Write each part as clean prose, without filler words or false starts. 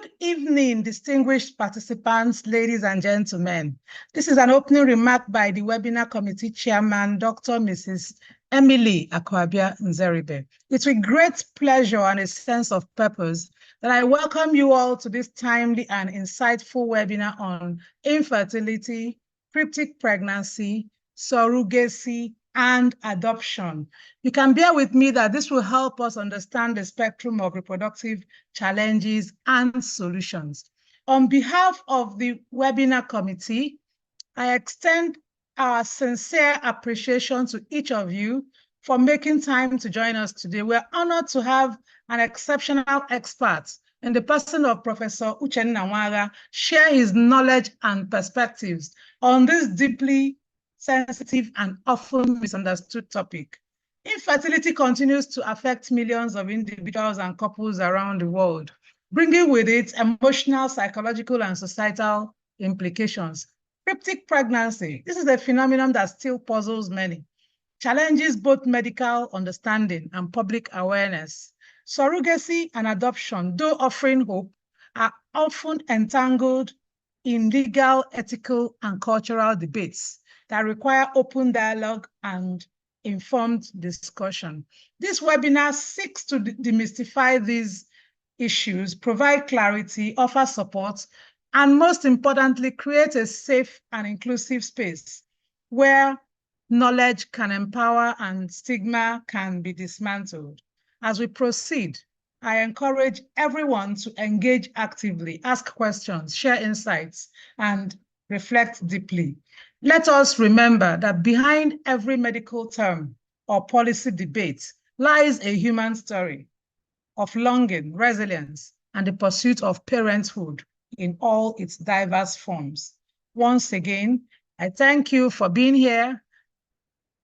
Good evening, distinguished participants, ladies and gentlemen. This is an opening remark by the webinar committee chairman, Dr. Mrs. Emily Akwabia Nzeribe. It's with great pleasure and a sense of purpose that I welcome you all to this timely and insightful webinar on infertility, cryptic pregnancy, surrogacy, and adoption. You can bear with me that this will help us understand the spectrum of reproductive challenges and solutions. On behalf of the webinar committee, I extend our sincere appreciation to each of you for making time to join us today. We're honored to have an exceptional expert in the person of Professor Uchenna Nwaga share his knowledge and perspectives on this deeply sensitive and often misunderstood topic. Infertility continues to affect millions of individuals and couples around the world, bringing with it emotional, psychological, and societal implications. Cryptic pregnancy, this is a phenomenon that still puzzles many, challenges both medical understanding and public awareness. Surrogacy and adoption, though offering hope, are often entangled in legal, ethical, and cultural debates that require open dialogue and informed discussion. This webinar seeks to demystify these issues, provide clarity, offer support, and most importantly, create a safe and inclusive space where knowledge can empower and stigma can be dismantled. As we proceed, I encourage everyone to engage actively, ask questions, share insights, and reflect deeply. Let us remember that behind every medical term or policy debate lies a human story of longing, resilience, and the pursuit of parenthood in all its diverse forms. Once again, I thank you for being here.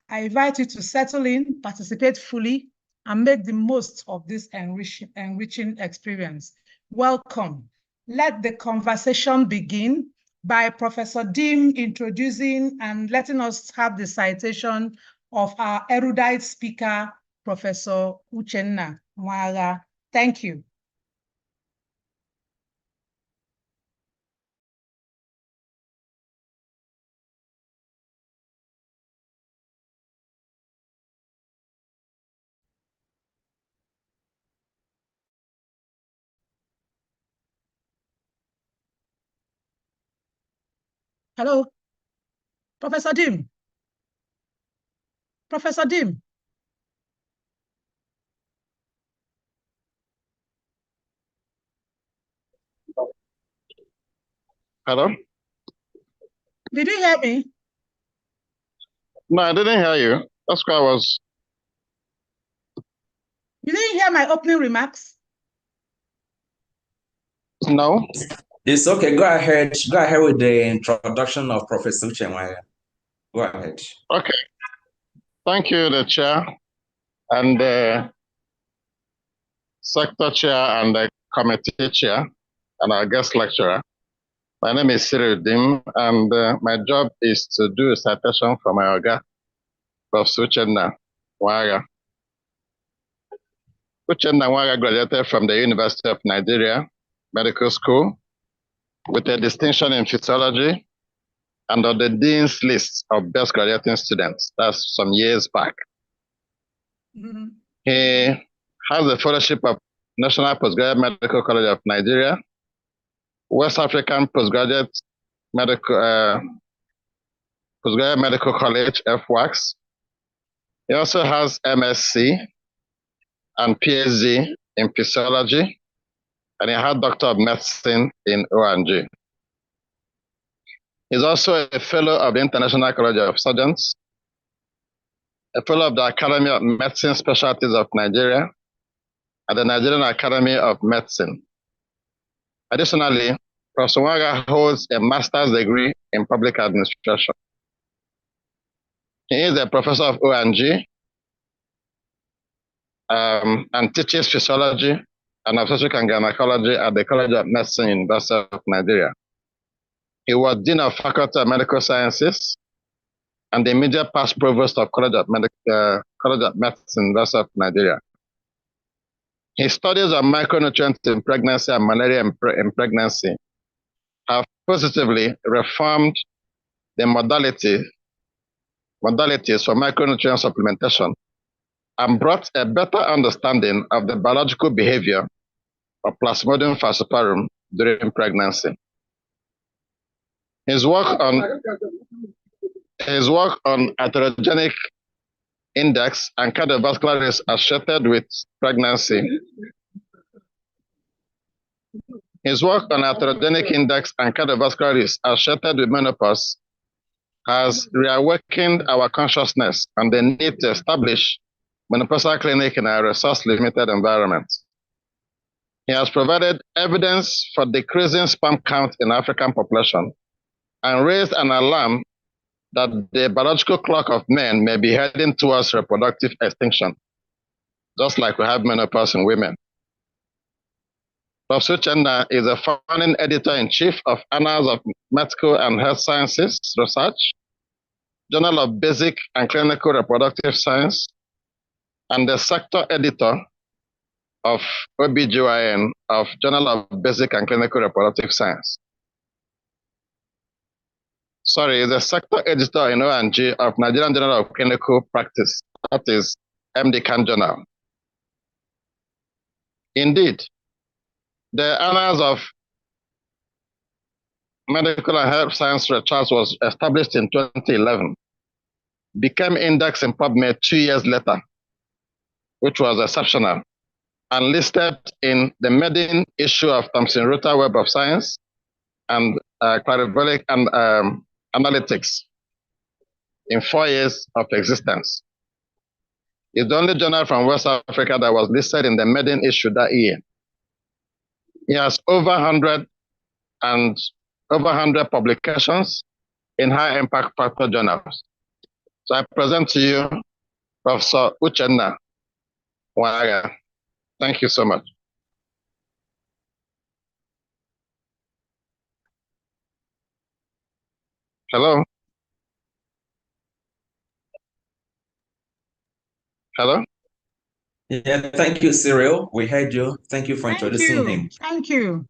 I invite you to settle in, participate fully, and make the most of this enriching experience. Welcome. Let the conversation begin by Professor Dim introducing and letting us have the citation of our erudite speaker, Professor Uchenna Nwaga. Thank you. Hello, Professor Dim. Professor Dim. Hello? Did you hear me? No, I didn't hear you. That's why I was. You didn't hear my opening remarks? No. It's okay. Go ahead. Go ahead with the introduction of Professor Uchenna. Go ahead. Okay. Thank you, the chair and the sector chair and the committee chair and our guest lecturer. My name is Cyril Dim, and my job is to do a citation from my Oga, Professor Uchenna Nwaga. Uchenna Nwaga graduated from the University of Nigeria Medical School with a distinction in physiology and on the Dean's list of best graduating students. That's some years back. Mm-hmm. He has a fellowship of National Postgraduate Medical College of Nigeria, West African Postgraduate Medical College, FWACS. He also has MSc and PhD in physiology, and he had Doctor of Medicine in ONG. He's also a fellow of the International College of Surgeons, a fellow of the Academy of Medicine Specialties of Nigeria, and the Nigerian Academy of Medicine. Additionally, Professor Nwaga holds a master's degree in public administration. He is a professor of ONG and teaches physiology and obstetrics and gynecology at the College of Medicine, University of Nigeria. He was Dean of Faculty of Medical Sciences and the immediate past provost of College of Medicine, University of Nigeria. His studies on micronutrients in pregnancy and malaria in pregnancy have positively reformed the modalities for micronutrient supplementation and brought a better understanding of the biological behavior of Plasmodium falciparum during pregnancy. His work on atherogenic index and cardiovascular risk associated with pregnancy. His work on atherogenic index and cardiovascular risk associated with menopause has reawakened our consciousness on the need to establish menopausal clinic in a resource-limited environment. He has provided evidence for decreasing sperm count in African population and raised an alarm that the biological clock of men may be heading towards reproductive extinction, just like we have menopause in women. Professor Uchenna is a founding editor-in-chief of Annals of Medical and Health Sciences Research, Journal of Basic and Clinical Reproductive Science, and the sector editor of OBGYN of Journal of Basic and Clinical Reproductive Science. Sorry, the sector editor in O&G of Nigerian Journal of Clinical Practice, that is MD-CAN Journal. Indeed, the Annals of Medical and Health Science Research was established in 2011, became indexed in PubMed 2 years later, which was exceptional, and listed in the maiden issue of Thomson Reuters Web of Science and Clarivate and Analytics in 4 years of existence. It's the only journal from West Africa that was listed in the maiden issue that year. He has over 100 publications in high impact factor journals. So I present to you Professor Uchenna Waga. Thank you so much. Hello? Hello? Yeah, thank you, Cyril. We heard you. Thank you for introducing him. Thank you.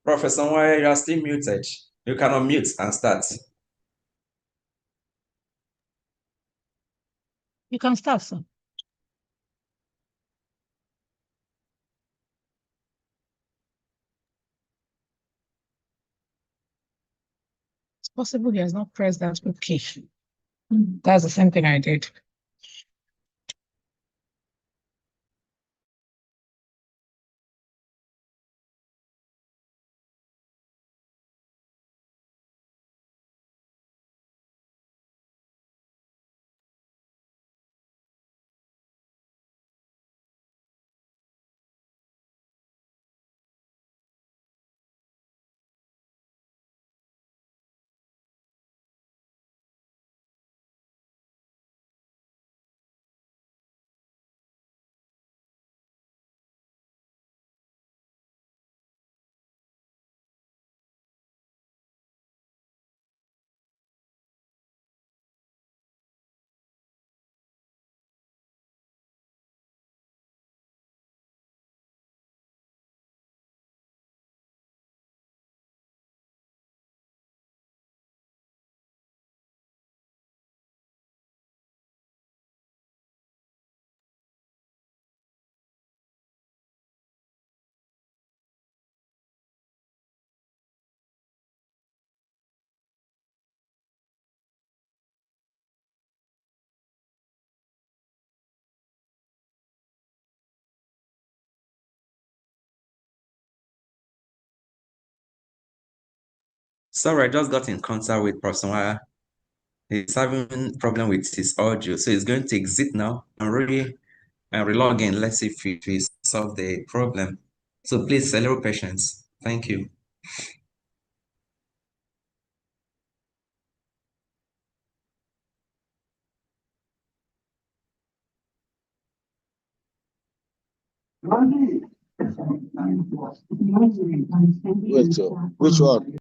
Professor Nwaya, you are still muted. You cannot mute and start. You can start, sir. It's possible he has not pressed that OK. That's the same thing I did. Sorry, I just got in contact with Professor Nwaya. He's having problem with his audio, so he's going to exit now and relog in. Let's see if we solve the problem. So please, a little patience. Thank you. Wait, which one?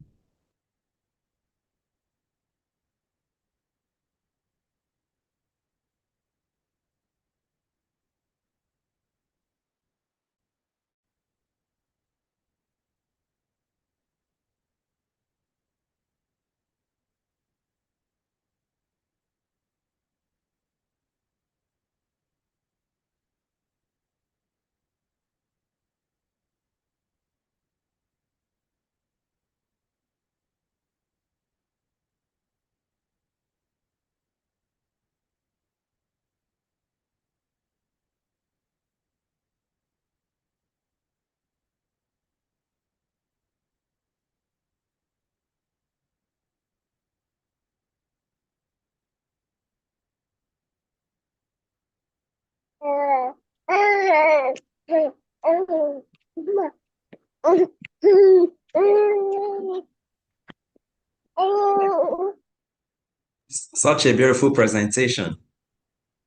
Such a beautiful presentation.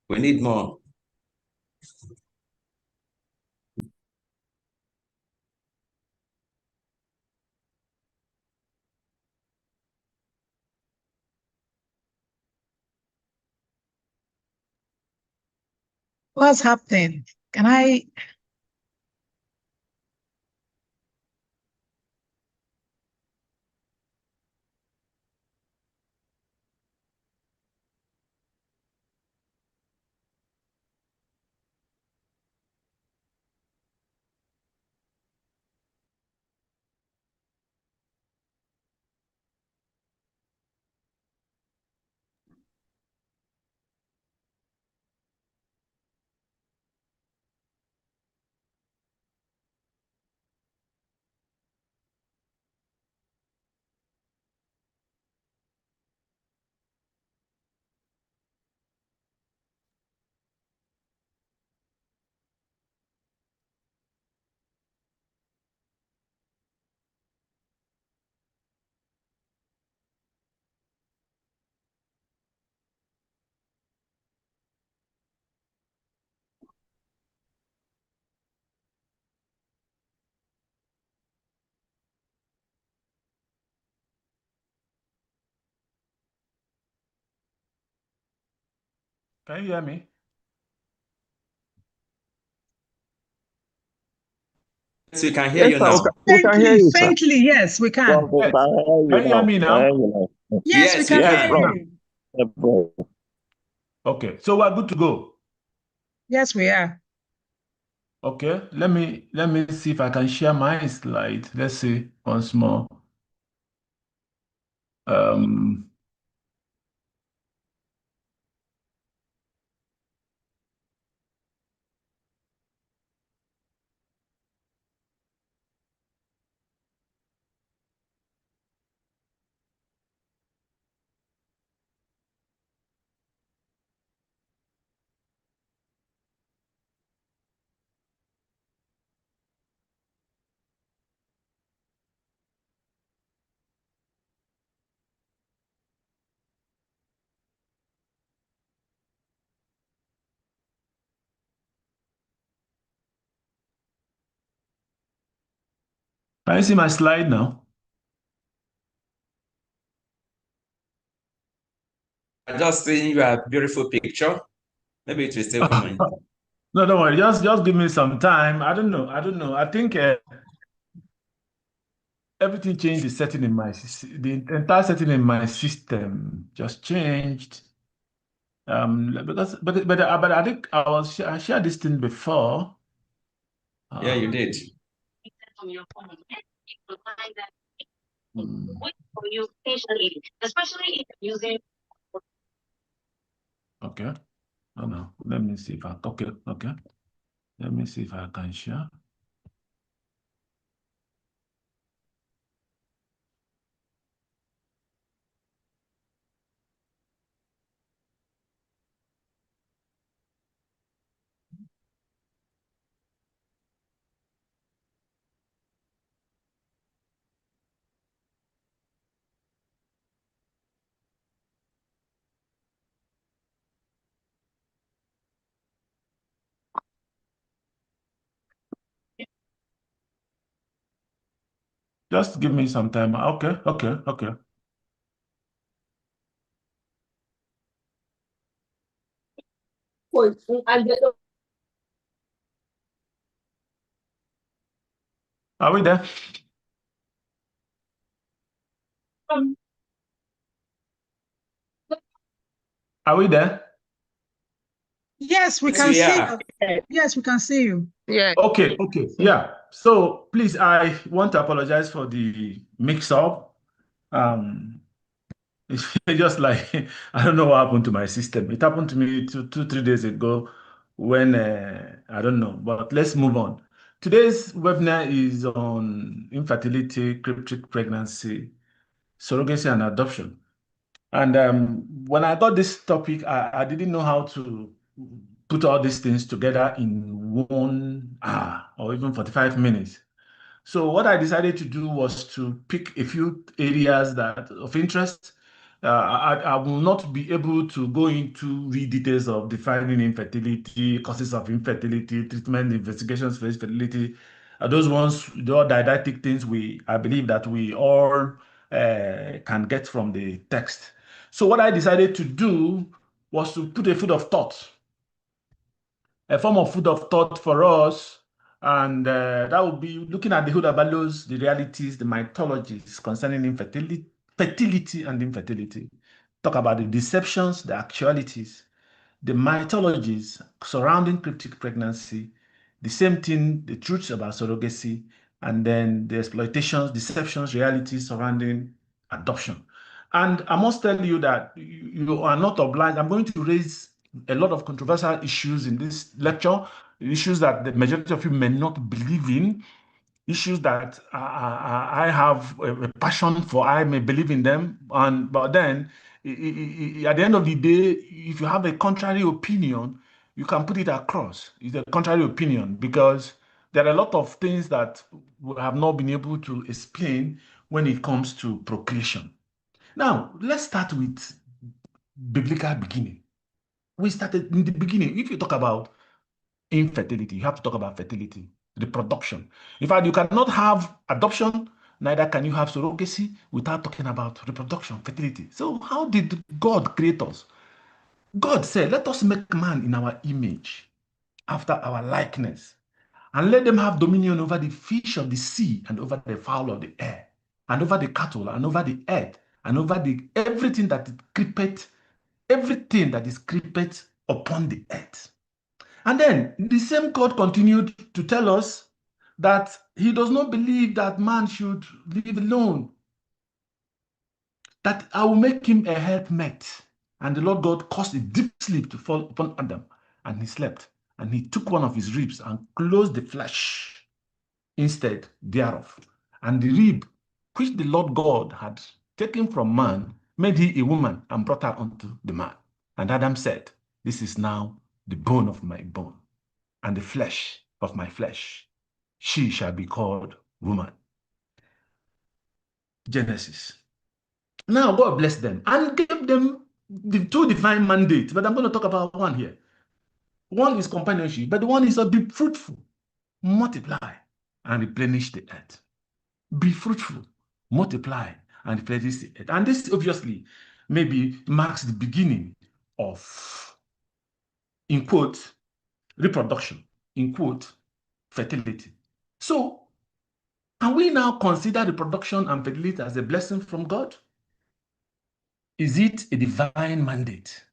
We need more. What's happening? Can I? Can you hear me? Yes, we can hear you Sir, now. we can hear you, sir. Faintly, yes, we can. We can hear Can you hear me now? Yes, we Yes, can we hear can. you. Okay, so we're good to go. Yes, we are. Okay, let me see if I can share my slide. Let's see once more. Um, can you see my slide now? I just seeing your beautiful picture. Maybe it will still come in. No, don't worry. Just give me some time. I don't know. I think everything changed. The setting in the entire setting in my system just changed. Because but I think I shared this thing before. Yeah, you did. Hmm. Okay. Oh no. Let me see if I okay. Let me see if I can share. Just give me some time. Okay. Are we there? Are we there? Yes, we Yes, can we see are. you. Yes, we can see you. Yeah. Okay. Yeah. So please, I want to apologize for the mix-up. It's just like I don't know what happened to my system. It happened to me 3 days ago when I don't know. But let's move on. Today's webinar is on infertility, cryptic pregnancy, surrogacy, and adoption. And when I got this topic, I didn't know how to put all these things together in 1 hour or even 45 minutes. So what I decided to do was to pick a few areas that of interest. I will not be able to go into real details of defining infertility, causes of infertility, treatment, investigations for infertility. Those ones, the all didactic things I believe that we all can get from the text. So what I decided to do was to put a food of thought, a form of food of thought for us. And that will be looking at the Huda values, the realities, the mythologies concerning infertility, fertility and infertility. Talk about the deceptions, the actualities, the mythologies surrounding cryptic pregnancy, the same thing, the truths about surrogacy, and then the exploitations, deceptions, realities surrounding adoption. And I must tell you that you are not obliged. I'm going to raise a lot of controversial issues in this lecture, issues that the majority of you may not believe in, issues that I have a passion for. I may believe in them, but then at the end of the day, if you have a contrary opinion, you can put it across. It's a contrary opinion because there are a lot of things that we have not been able to explain when it comes to procreation. Now, let's start with biblical beginning. We started in the beginning. If you talk about infertility, you have to talk about fertility, reproduction. In fact, you cannot have adoption, neither can you have surrogacy without talking about reproduction, fertility. So how did God create us? God said, let us make man in our image, after our likeness, and let them have dominion over the fish of the sea and over the fowl of the air, and over the cattle and over the earth, and over everything that is creepeth upon the earth. And then the same God continued to tell us that he does not believe that man should live alone, that I will make him a helpmate. And the Lord God caused a deep sleep to fall upon Adam, and he slept. And he took one of his ribs and closed the flesh instead thereof. And the rib which the Lord God had taken from man made he a woman and brought her unto the man. And Adam said, this is now the bone of my bone and the flesh of my flesh. She shall be called woman. Genesis. Now God blessed them and gave them the two divine mandates, but I'm going to talk about one here. One is companionship, but the one is to be fruitful, multiply, and replenish the earth. Be fruitful, multiply, and replenish the earth. And this obviously maybe marks the beginning of, in quote, reproduction, in quote, fertility. So, can we now consider reproduction and fertility as a blessing from God? Is it a divine mandate?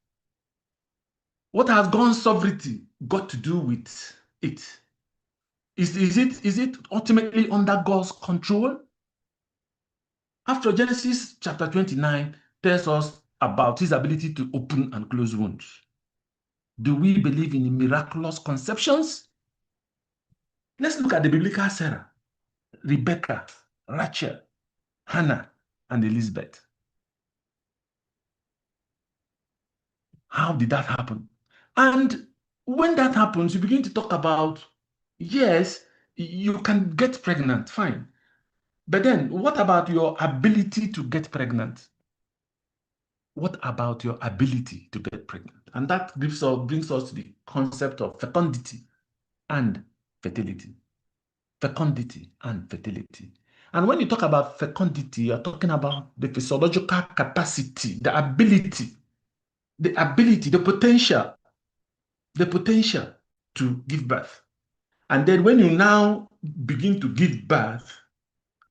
What has God's sovereignty got to do with it? Is it ultimately under God's control? After Genesis chapter 29 tells us about his ability to open and close wombs. Do we believe in miraculous conceptions? Let's look at the biblical Sarah, Rebecca, Rachel, Hannah, and Elizabeth. How did that happen? And when that happens, you begin to talk about, yes, you can get pregnant, fine. But then what about your ability to get pregnant? What about your ability to get pregnant? And that brings us to the concept of fecundity and fertility. Fecundity and fertility. And when you talk about fecundity, you're talking about the physiological capacity, the ability, the potential to give birth. And then when you now begin to give birth,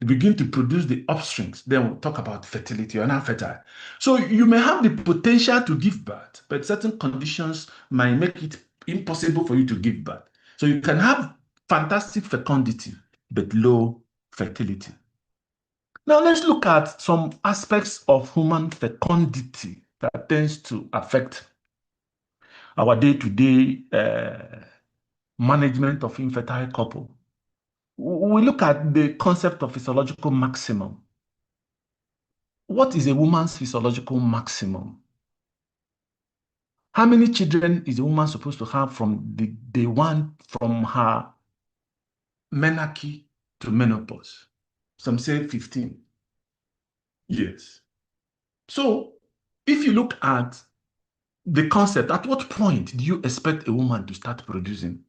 you begin to produce the offsprings, then we'll talk about fertility. You're now fertile. So you may have the potential to give birth, but certain conditions might make it impossible for you to give birth. So you can have fantastic fecundity, but low fertility. Now let's look at some aspects of human fecundity that tends to affect our day-to-day management of infertile couple. We look at the concept of physiological maximum. What is a woman's physiological maximum? How many children is a woman supposed to have from the day one, from her menarche to menopause? Some say 15 years. So if you look at the concept, at what point do you expect a woman to start producing?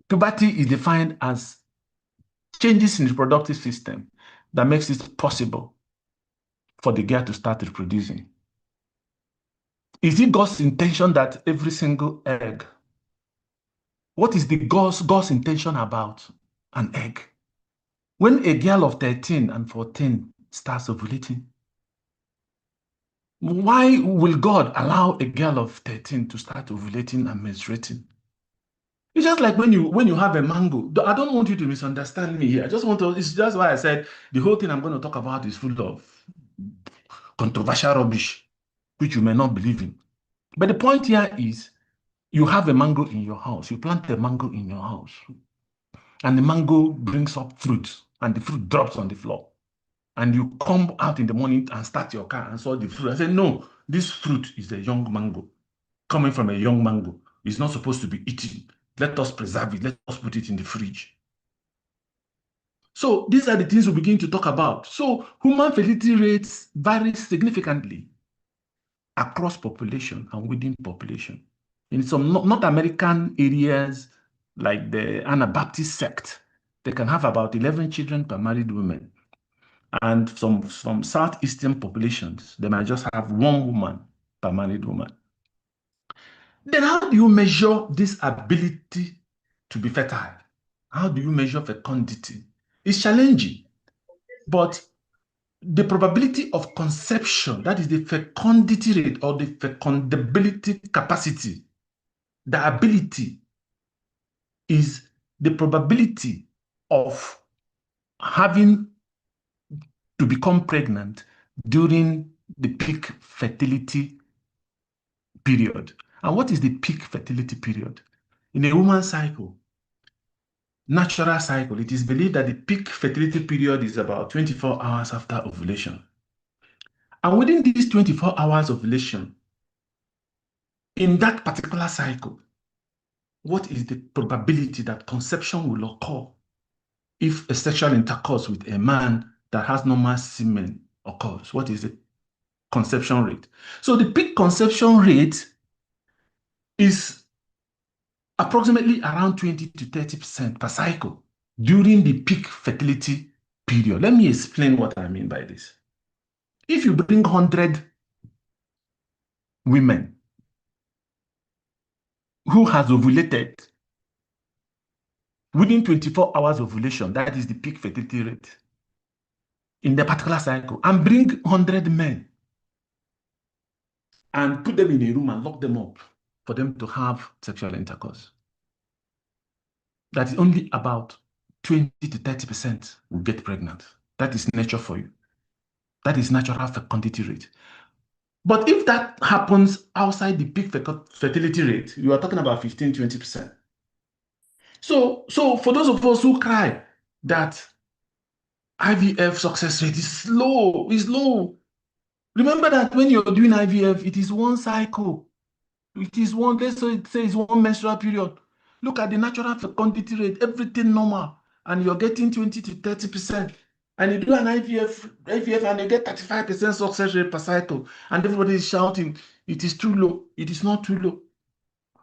Puberty is defined as changes in the reproductive system that makes it possible for the girl to start reproducing. Is it God's intention that every single egg? What is the God's intention about an egg? When a girl of 13 and 14 starts ovulating, why will God allow a girl of 13 to start ovulating and menstruating? It's just like when you have a mango. I don't want you to misunderstand me here. I just want to, it's just why I said the whole thing I'm going to talk about is full of controversial rubbish, which you may not believe in. But the point here is, you have a mango in your house, you plant a mango in your house, and the mango brings up fruit, and the fruit drops on the floor. And you come out in the morning and start your car and saw the fruit. I say, no, this fruit is a young mango, coming from a young mango. It's not supposed to be eaten. Let us preserve it. Let us put it in the fridge. So these are the things we begin to talk about. So human fertility rates vary significantly across population and within population. In some North American areas, like the Anabaptist sect, they can have about 11 children per married woman. And some Southeastern populations, they might just have one woman per married woman. Then how do you measure this ability to be fertile? How do you measure fecundity? It's challenging, but the probability of conception, that is the fecundity rate or the fecundability capacity, the ability is the probability of having to become pregnant during the peak fertility period. And what is the peak fertility period? In a woman's cycle, natural cycle, it is believed that the peak fertility period is about 24 hours after ovulation. And within these 24 hours of ovulation, in that particular cycle, what is the probability that conception will occur if a sexual intercourse with a man that has normal semen occurs? What is the conception rate? So the peak conception rate is approximately around 20 to 30% per cycle during the peak fertility period. Let me explain what I mean by this. If you bring 100 women who has ovulated within 24 hours of ovulation, that is the peak fertility rate in the particular cycle, and bring 100 men and put them in a room and lock them up for them to have sexual intercourse, that is only about 20 to 30% will get pregnant. That is nature for you. That is natural fecundity rate. But if that happens outside the peak fertility rate, you are talking about 15, 20%. So for those of us who cry that IVF success rate is low, remember that when you're doing IVF, it is one cycle. It is one, let's say it's one menstrual period. Look at the natural fecundity rate, everything normal, and you're getting 20 to 30%. And you do an IVF and you get 35% success rate per cycle, and everybody is shouting, it is too low. It is not too low.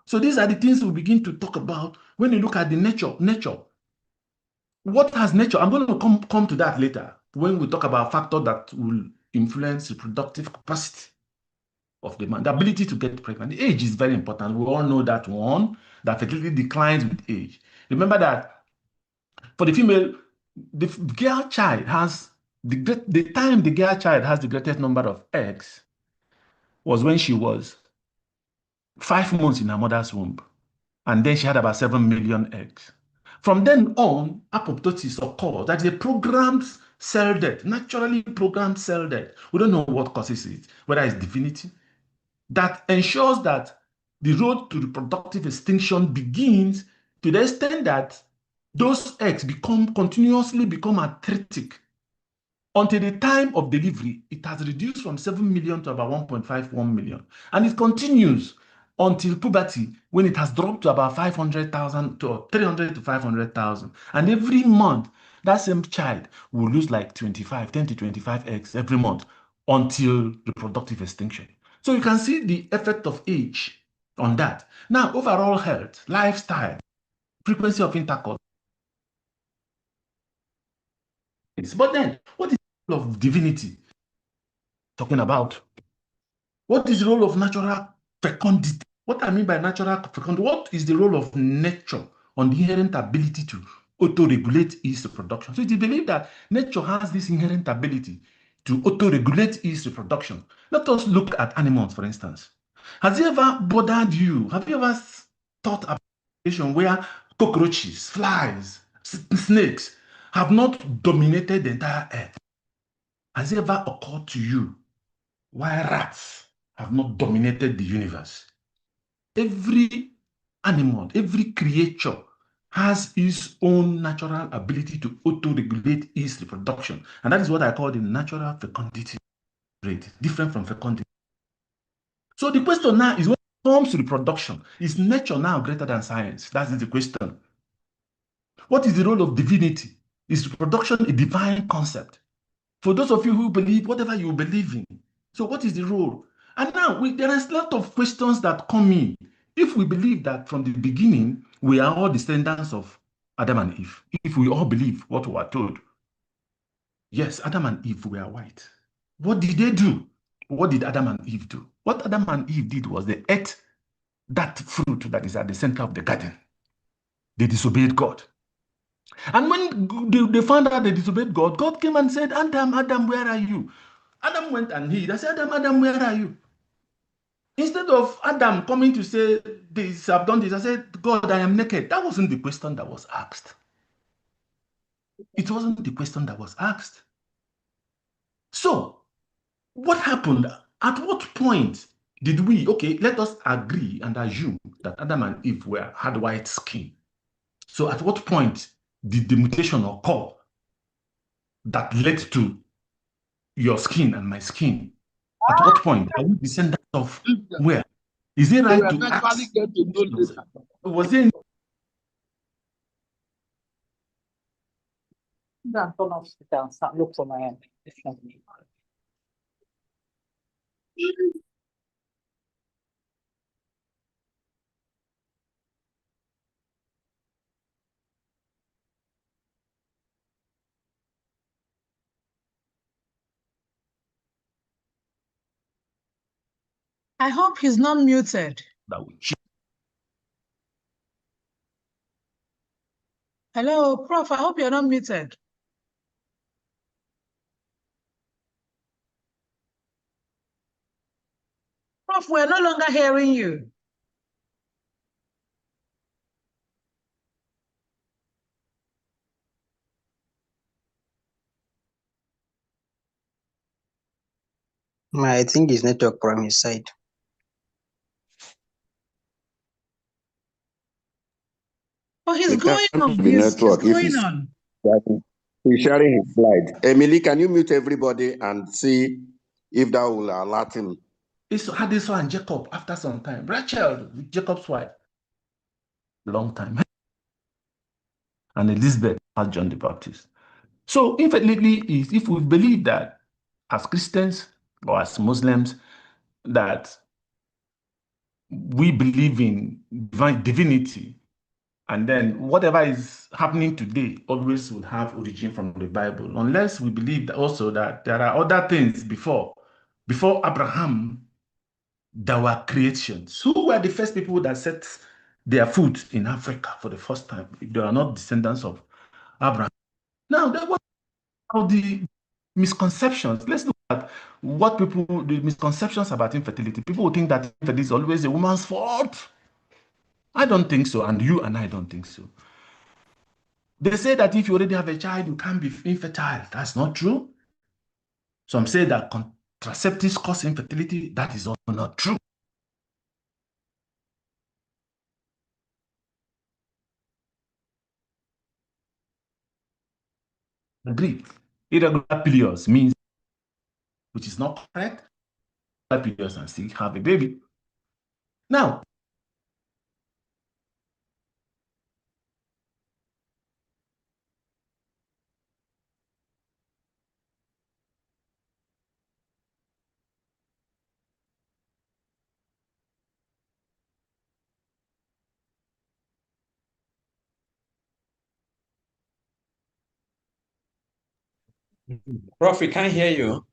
So these are the things we begin to talk about when you look at the nature. what has nature? I'm going to come to that later when we talk about factors that will influence reproductive capacity of the man, the ability to get pregnant. The age is very important. We all know that one, that fertility declines with age. Remember that for the female, the girl child has the time the girl child has the greatest number of eggs was when she was 5 months in her mother's womb, and then she had about 7 million eggs. From then on, apoptosis occurs. That is a programmed cell death, naturally programmed cell death. We don't know what causes it, whether it's divinity, that ensures that the road to reproductive extinction begins to the extent that those eggs continuously become arthritic. Until the time of delivery, it has reduced from 7 million to about 1.51 million. And it continues until puberty, when it has dropped to about 500,000 to 300 to 500,000. And every month, that same child will lose like 10 to 25 eggs every month until reproductive extinction. So you can see the effect of age on that. Now, overall health, lifestyle, frequency of intercourse. But then, what is the role of divinity talking about? What is the role of natural fecundity? What I mean by natural fecundity, what is the role of nature on the inherent ability to auto-regulate its reproduction? So it is believed that nature has this inherent ability to auto-regulate its reproduction. Let us look at animals, for instance. Has it ever bothered you? Have you ever thought about a situation where cockroaches, flies, snakes have not dominated the entire earth? Has it ever occurred to you why rats have not dominated the universe? Every animal, every creature has its own natural ability to auto-regulate its reproduction. And that is what I call the natural fecundity rate, different from fecundity. So the question now is, when it comes to reproduction, is nature now greater than science? That is the question. What is the role of divinity? Is reproduction a divine concept? For those of you who believe whatever you believe in, so what is the role? And now there is a lot of questions that come in. If we believe that from the beginning, we are all descendants of Adam and Eve, if we all believe what we are told, yes, Adam and Eve were white. What did they do? What did Adam and Eve do? What Adam and Eve did was they ate that fruit that is at the center of the garden. They disobeyed God. And when they found out they disobeyed God, God came and said, Adam, Adam, where are you? Adam went and hid. I said, Adam, Adam, where are you? Instead of Adam coming to say, this, I've done this, I said, God, I am naked. That wasn't the question that was asked. It wasn't the question that was asked. So, what happened? At what point did we, okay, let us agree and assume that Adam and Eve had white skin. So at what point did the mutation occur that led to your skin and my skin? At what point are we descendants of where? Is it right to ask? Was it? Look for my end. I hope he's not muted. Hello, Prof. I hope you're not muted. Prof, we're no longer hearing you. I think it's network from his side. Oh, he's going on. He's going on. He's sharing his slide. Emily, can you mute everybody and see if that will alert him? It's Hadassah and Jacob after some time. Rachel, Jacob's wife. Long time. And Elizabeth as John the Baptist. So infinitely is if we believe that as Christians or as Muslims that we believe in divinity And then whatever is happening today always will have origin from the Bible, unless we believe also that there are other things before Abraham, there were creations. Who were the first people that set their foot in Africa for the first time? If they are not descendants of Abraham. Now, there were the misconceptions. Let's look at the misconceptions about infertility. People will think that infertility is always a woman's fault. I don't think so, and you and I don't think so. They say that if you already have a child, you can't be infertile. That's not true. Some say that contraceptives cause infertility. That is also not true. Agree. Irregular periods means, which is not correct, periods and still have a baby. Now, Prof, we can't hear you.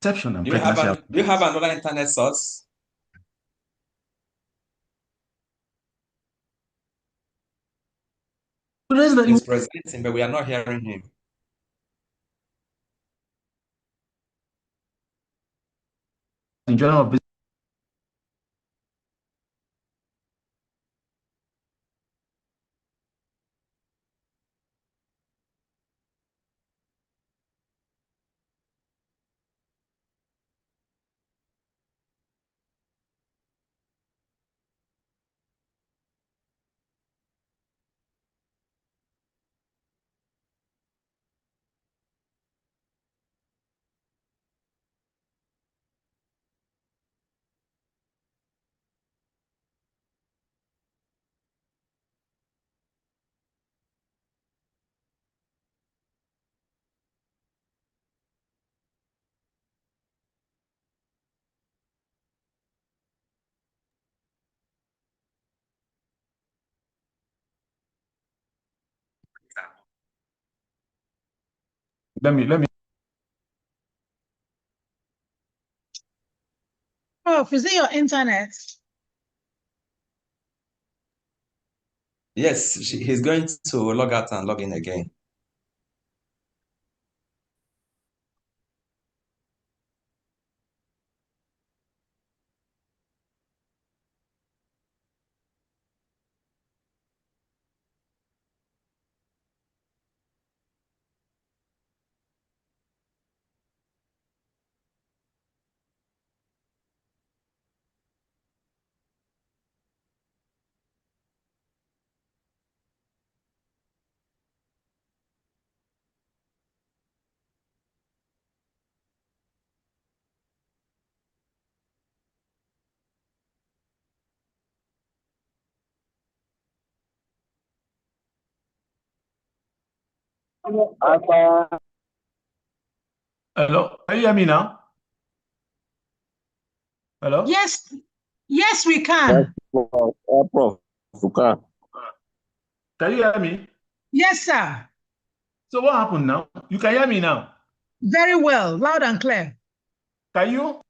conception and Do you have pregnancy. do you have another internet source? He's presenting, but we are not hearing him. In Journal of Business. Let me. Prof, is it your internet? Yes, he's going to log out and log in again. Hello, can you hear me now? Hello? Yes, yes, we can. Prof. Can you hear me? Yes, sir. So what happened now? You can hear me now? Very well, loud and clear. Can you?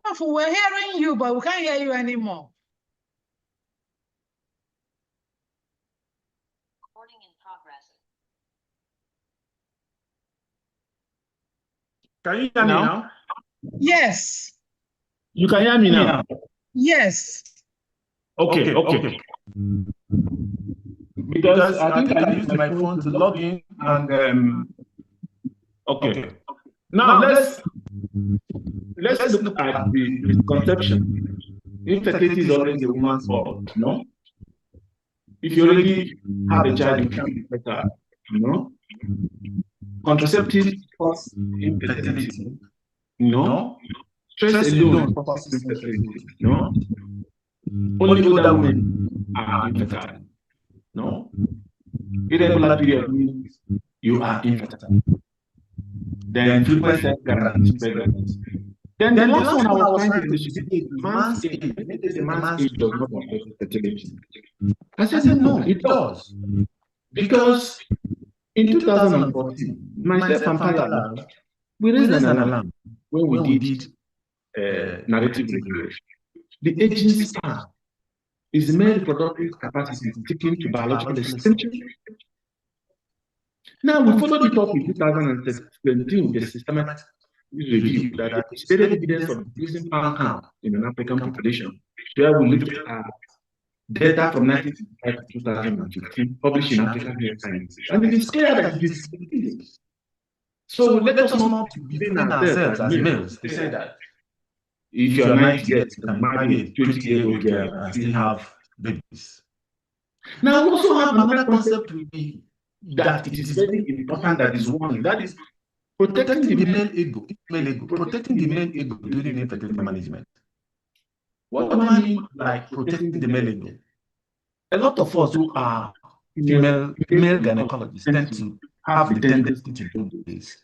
Prof, we're hearing you, but we can't hear you anymore. Recording in progress. Can you hear me now? Yes. You can hear me now? Yes. Okay. Because I think I used my phone to log in and okay. Now let's look at the misconception. Infertility is always a woman's fault, no? If you already have a child, you can't be fertile, you know? Contraceptives cause infertility. No. Stress alone causes infertility. No. Only older women are infertile. No. Irregular period means you are infertile. Then frequent sex guarantees pregnancy. Then the last one I was trying to elucidate is man's age. Maybe the man's age does not affect fertility. I said no, it does. Because in 2014, myself and Paya, we raised an alarm when we did narrative regulation. The aging span is male reproductive capacity taken to biological extension. Now, we followed it up in 2017 with a systematic review that anticipated evidence of decreasing sperm count in an African population, where we looked at data from 1965 to 2015 published in African Health Sciences. And it is clear that it is decreasing. So let us not be fooling ourselves as males to say that if you're 90 years, you can marry a 20-year-old girl and still have babies. Now, we also have another concept that it is very important that is one, that is protecting the male ego, protecting the male ego during infertility management. What do I mean by protecting the male ego? A lot of us who are female gynecologists tend to have the tendency to do this.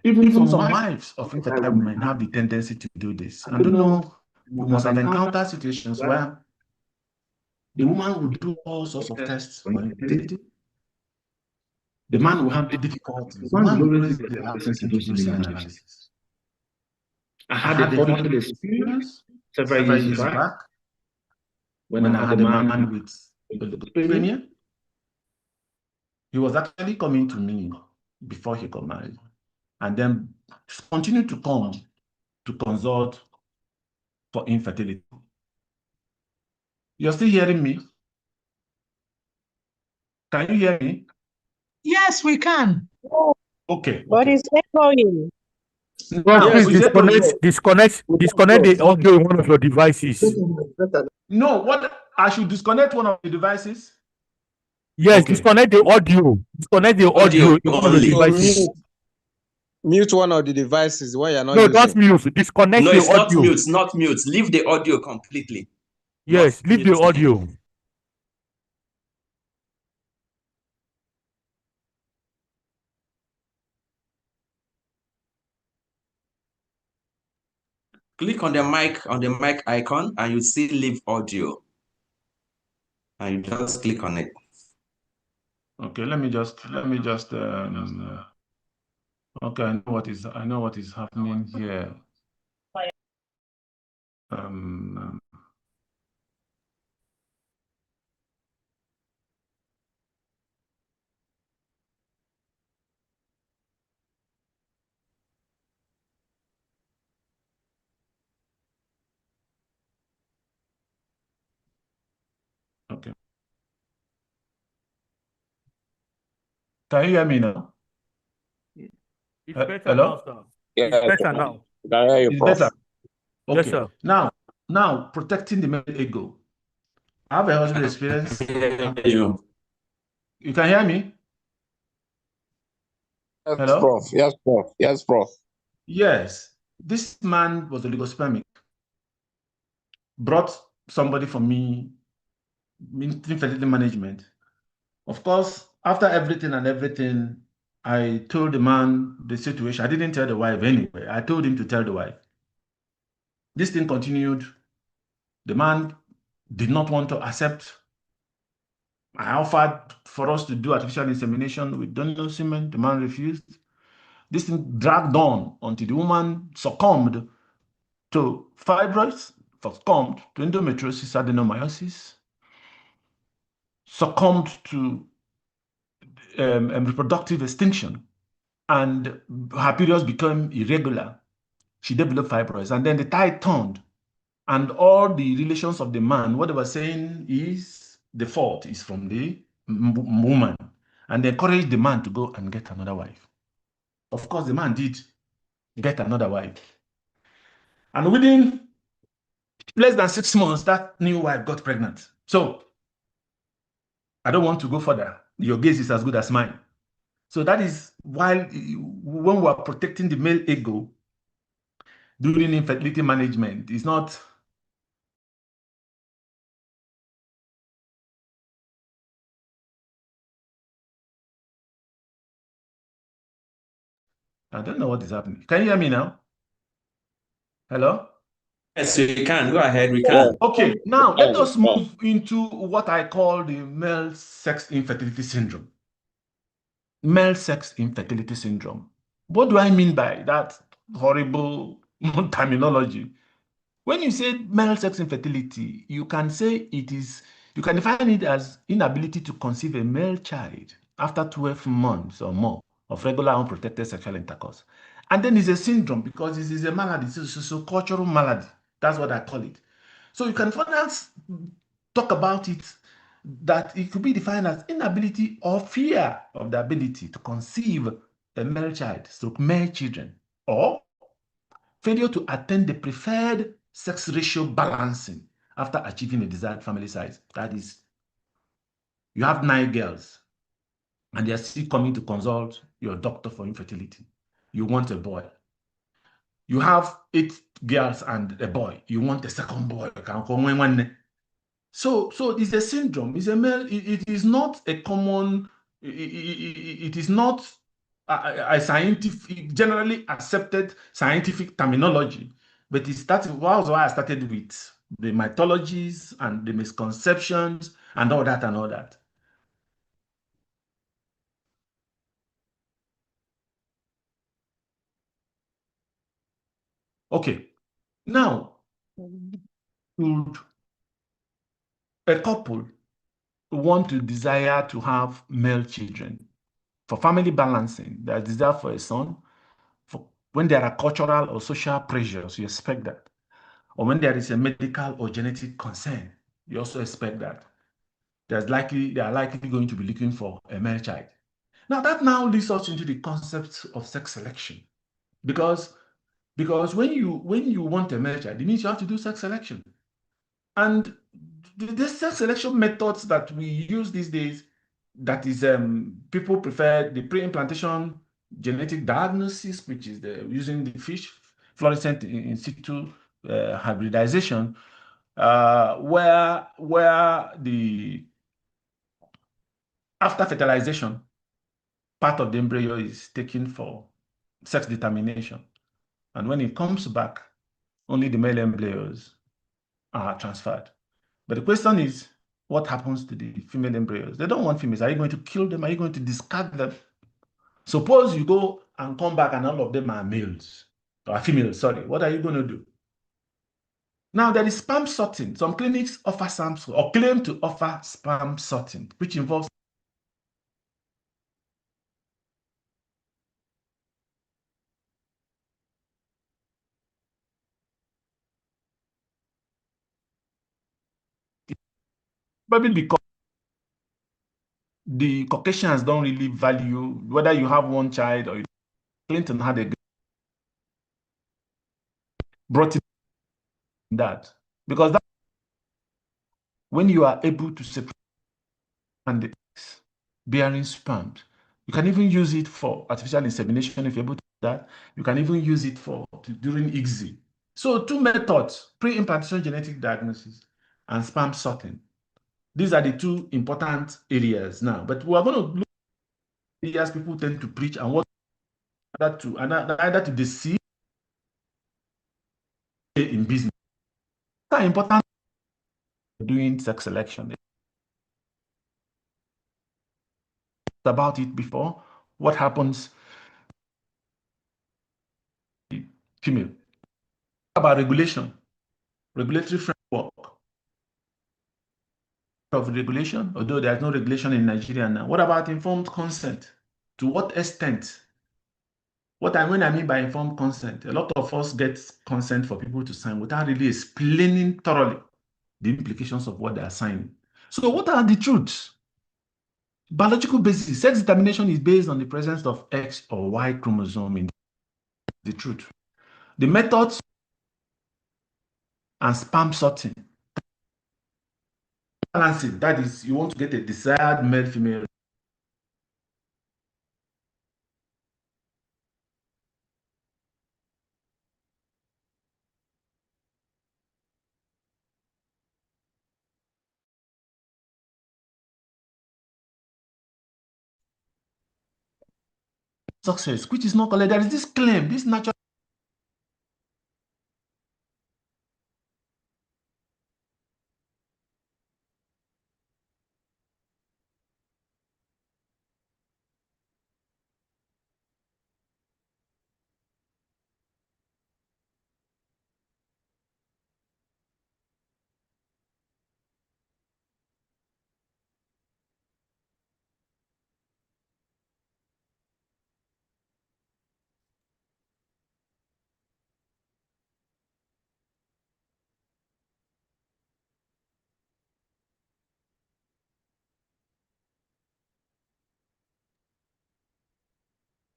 Even some wives of infertile women have the tendency to do this. I don't know, you must have encountered situations where the woman will do all sorts of tests for infertility. The man will have difficulties. The man will always be the person to do semen analysis. I had a horrible experience several years back when I had a man with schizophrenia. He was actually coming to me before he got married, and then continued to come to consult for infertility. You're still hearing me? Can you hear me? Yes, we can. Okay. But it's echoing. Well, please disconnect the audio in one of your devices. No, what? I should disconnect one of the devices? Yes, okay. Disconnect the audio. Disconnect the audio in one of the devices. Mute one of the devices where you're not using. No, that's mute. Disconnect the audio. No, it's not mute. Leave the audio completely. Yes, leave the audio. Click on the mic icon, and you see leave audio. And you just click on it. Okay, let me just okay, I know what is happening here. Okay. Can you hear me now? It's better hello? now, sir. Yeah, it's better now. It's better. Okay. Yes, sir. Now, protecting the male ego. I have a husband experience. You can hear me? Yes, hello? Prof. Yes, Prof. Yes, Prof. Yes. This man was oligospermic. Brought somebody for me in infertility management. Of course, after everything, I told the man the situation. I didn't tell the wife anyway. I told him to tell the wife. This thing continued. The man did not want to accept. I offered for us to do artificial insemination with donor semen. The man refused. This thing dragged on until the woman succumbed to fibroids, succumbed to endometriosis, adenomyosis, succumbed to reproductive extinction, and her periods became irregular. She developed fibroids, and then the tide turned, and all the relations of the man, what they were saying is the fault is from the woman, and they encouraged the man to go and get another wife. Of course, the man did get another wife, and within less than 6 months, that new wife got pregnant. So I don't want to go further. Your guess is as good as mine. So that is why when we are protecting the male ego during infertility management, it's not I don't know what is happening. Can you hear me now? Hello? Yes, we can. Go ahead, we can. Okay, now let us move into what I call the male sex infertility syndrome. Male sex infertility syndrome. What do I mean by that horrible terminology? When you say male sex infertility, you can say you can define it as inability to conceive a male child after 12 months or more of regular unprotected sexual intercourse. And then it's a syndrome because this is a malady, it's a socio-cultural malady. That's what I call it. So you can further talk about it that it could be defined as inability or fear of the ability to conceive a male child, stroke male children, or failure to attain the preferred sex ratio balancing after achieving a desired family size. That is, you have 9 girls and they are still coming to consult your doctor for infertility. You want a boy. You have 8 girls and a boy. You want a second boy. So it's a syndrome. It's a male. It is not a common. It is not a scientific, generally accepted scientific terminology. But that was why I started with the mythologies and the misconceptions and all that and all that. Okay, now, should a couple want to desire to have male children for family balancing, there's desire for a son, when there are cultural or social pressures, you expect that. Or when there is a medical or genetic concern, you also expect that. They are likely going to be looking for a male child. Now that now leads us into the concept of sex selection. Because when you want a male child, it means you have to do sex selection. And the sex selection methods that we use these days, that is, people prefer the pre-implantation genetic diagnosis, which is using the fish fluorescent in situ hybridization, where the after fertilization, part of the embryo is taken for sex determination. And when it comes back, only the male embryos are transferred. But the question is, what happens to the female embryos? They don't want females. Are you going to kill them? Are you going to discard them? Suppose you go and come back and all of them are males, or females, sorry. What are you going to do? Now, there is sperm sorting. Some clinics offer sperm or claim to offer sperm sorting, which involves probably because the Caucasians don't really value whether you have one child or Clinton had a brought it that because that when you are able to separate and the bearing sperms, you can even use it for artificial insemination if you're able to do that. You can even use it for during ICSI. So 2 methods: pre-implantation genetic diagnosis and sperm sorting. These are the 2 important areas now. But we are going to look at areas people tend to preach and what either to deceive in business. It's important doing sex selection. About it before. What happens? Female. About regulation, regulatory framework of regulation, although there's no regulation in Nigeria now. What about informed consent? To what extent? When I mean by informed consent, a lot of us get consent for people to sign without really explaining thoroughly the implications of what they are signing. So what are the truths? Biological basis. Sex determination is based on the presence of X or Y chromosome in the truth. The methods and sperm sorting. Balancing, that is, you want to get a desired male-female. success, which is not correct. There is this claim, this natural.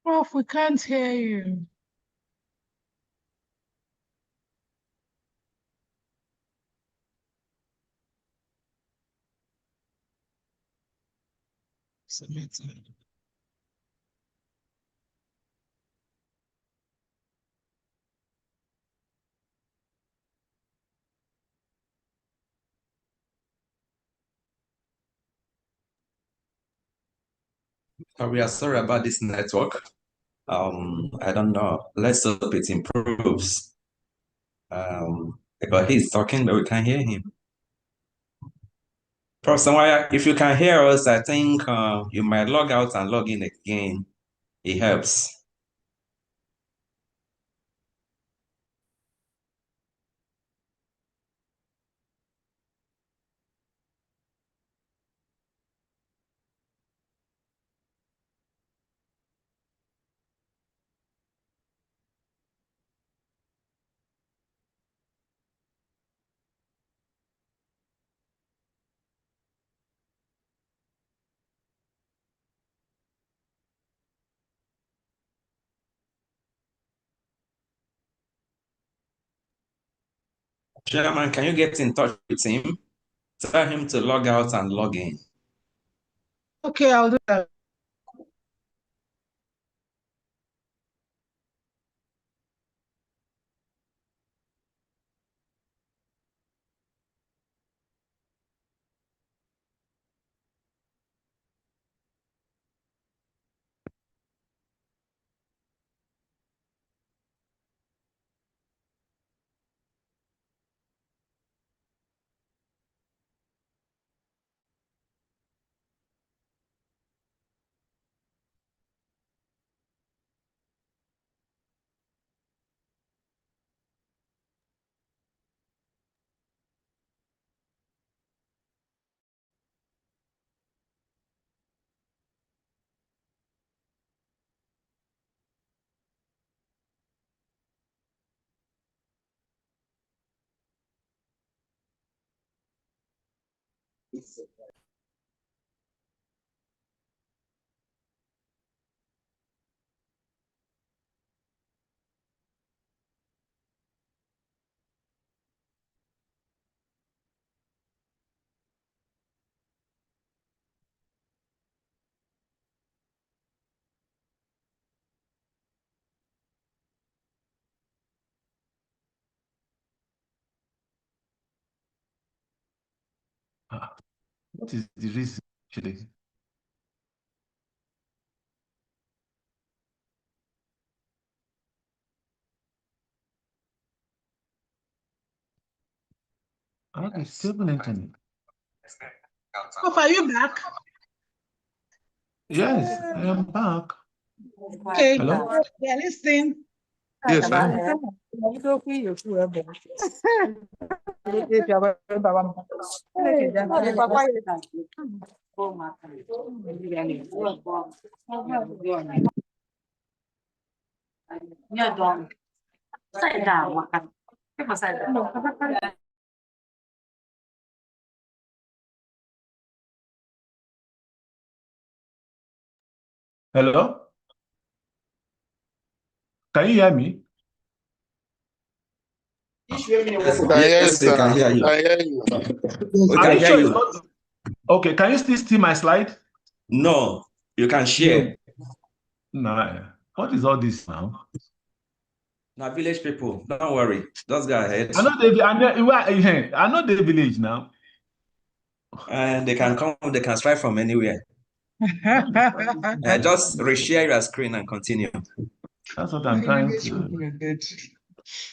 Prof, we can't hear you. Submit. We are sorry about this network. I don't know. Let's hope it improves. Because he's talking, but we can't hear him. Professor Wire, if you can hear us, I think you might log out and log in again. It helps. Chairman, can you get in touch with him? Tell him to log out and log in. Okay, I'll do that. What is the reason, actually? Okay, stable internet. Prof, are you back? Yes, I am back. Okay. Hello? Yeah, listen. Yes, I am. Hello? Can you hear me? Yes, Yes, we can hear you. I hear you. We Are can you hear sure you. it's not? Okay, can you still see my slide? No, you can share. No. What is all this now? Now, village people, don't worry. Just go ahead. I know the village now. And they can come, they can strike from anywhere. Just reshare your screen and continue. That's what I'm trying to.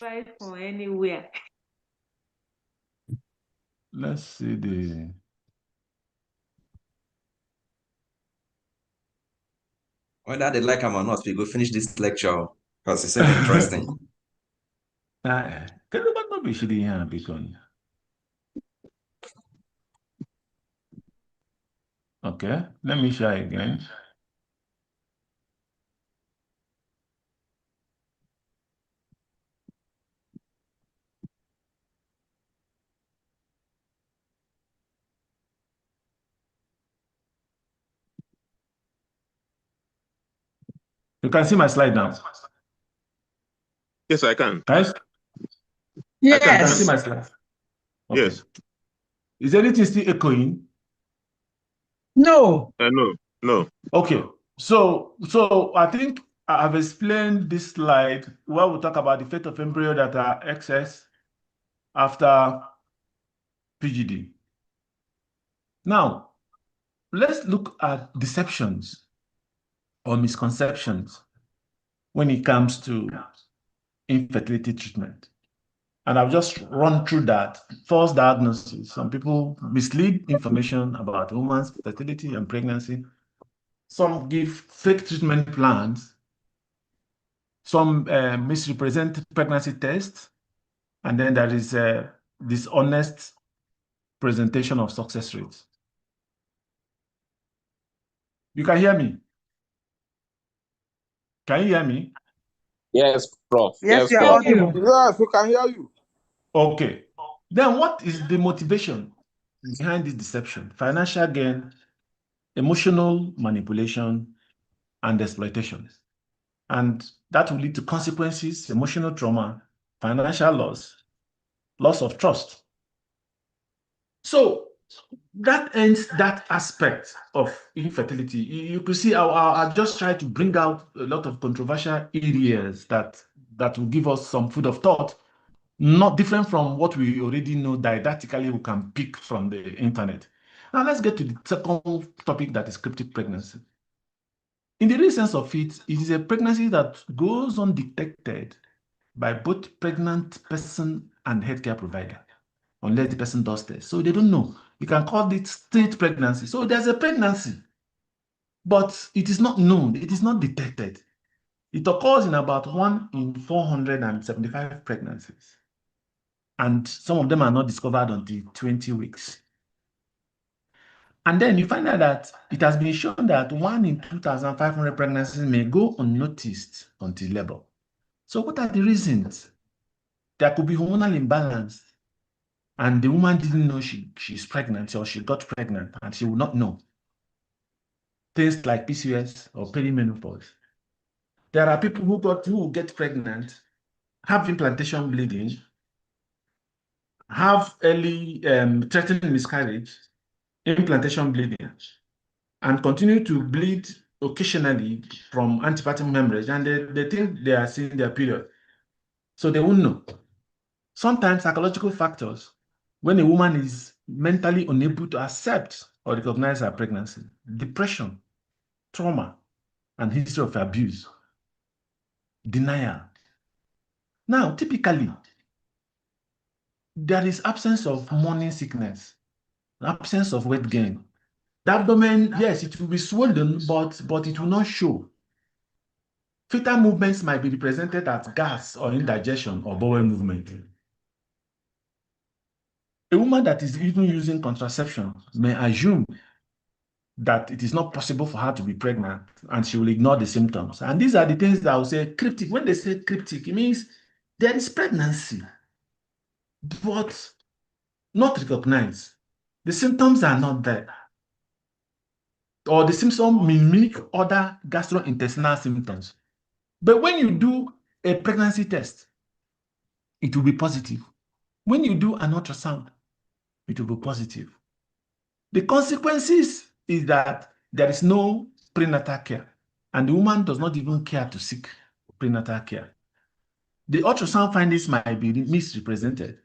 Right from anywhere. Let's see the. Whether they like them or not, we go finish this lecture because it's interesting. Can you be shitty here because. Okay, let me share again. You can see my slide now. Yes, I can. Guys? Yes. I can see my slide. Okay. Yes. Is anything still echoing? No. No. Okay. So I think I've explained this slide where we talk about the fate of embryo that are excess after PGD. Now, let's look at deceptions or misconceptions when it comes to infertility treatment. And I've just run through that. False diagnosis. Some people mislead information about a woman's fertility and pregnancy. Some give fake treatment plans. Some misrepresent pregnancy tests. And then there is dishonest presentation of success rates. You can hear me? Can you hear me? Yes, Prof. Yes, you're Prof. audible. Yes, we can hear you. Okay. Then what is the motivation behind this deception? Financial gain, emotional manipulation, and exploitation. And that will lead to consequences, emotional trauma, financial loss of trust. So that ends that aspect of infertility. You could see I just try to bring out a lot of controversial areas that will give us some food of thought, not different from what we already know didactically we can pick from the internet. Now let's get to the second topic, that is cryptic pregnancy. In the real sense of it, it is a pregnancy that goes undetected by both pregnant person and healthcare provider, unless the person does test. So they don't know. You can call it state pregnancy. So there's a pregnancy, but it is not known. It is not detected. It occurs in about 1 in 475 pregnancies. And some of them are not discovered until 20 weeks. And then you find out that it has been shown that 1 in 2,500 pregnancies may go unnoticed until labor. So what are the reasons? There could be hormonal imbalance, and the woman didn't know she's pregnant, or she got pregnant and she will not know. Things like PCOS or perimenopause. There are people who get pregnant, have implantation bleeding, have early threatening miscarriage, implantation bleeding, and continue to bleed occasionally from antepartum hemorrhage, and they think they are seeing their period. So they won't know. Sometimes psychological factors, when a woman is mentally unable to accept or recognize her pregnancy, depression, trauma, and history of abuse, denial. Now, typically, there is absence of morning sickness, absence of weight gain. The abdomen, yes, it will be swollen, but it will not show. Fetal movements might be represented as gas or indigestion or bowel movement. A woman that is even using contraception may assume that it is not possible for her to be pregnant, and she will ignore the symptoms. And these are the things that I will say cryptic. When they say cryptic, it means there is pregnancy, but not recognized. The symptoms are not there. Or the symptoms mimic other gastrointestinal symptoms. But when you do a pregnancy test, it will be positive. When you do an ultrasound, it will be positive. The consequences is that there is no prenatal care, and the woman does not even care to seek prenatal care. The ultrasound findings might be misrepresented.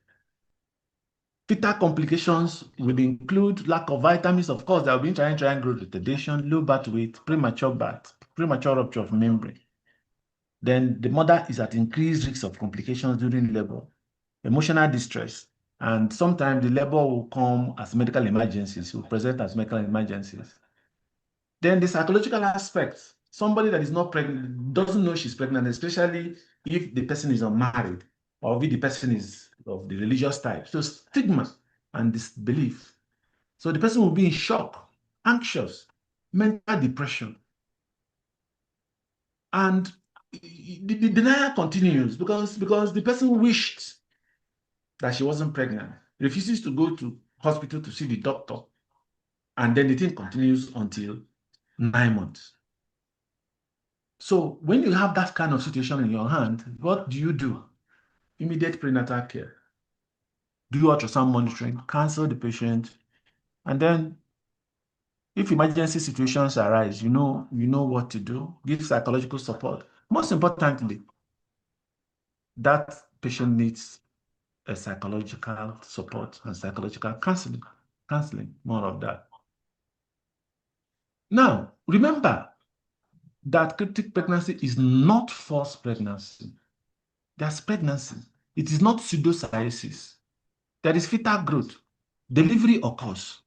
Fetal complications will include lack of vitamins. Of course, there will be intrauterine growth retardation, low birth weight, premature rupture of membrane. Then the mother is at increased risk of complications during labor, emotional distress, and sometimes the labor will come as medical emergencies, will present as medical emergencies. Then the psychological aspects, somebody that is not pregnant, doesn't know she's pregnant, especially if the person is unmarried or if the person is of the religious type. So stigma and disbelief. So the person will be in shock, anxious, mental depression. And the denial continues because the person wished that she wasn't pregnant, refuses to go to hospital to see the doctor, and then the thing continues until 9 months. So when you have that kind of situation in your hand, what do? Immediate prenatal care. Do ultrasound monitoring, counsel the patient, and then if emergency situations arise, you know what to do. Give psychological support. Most importantly, that patient needs a psychological support and psychological counseling, more of that. Now, remember that cryptic pregnancy is not forced pregnancy. There's pregnancy. It is not pseudocyesis. There is fetal growth. Delivery occurs.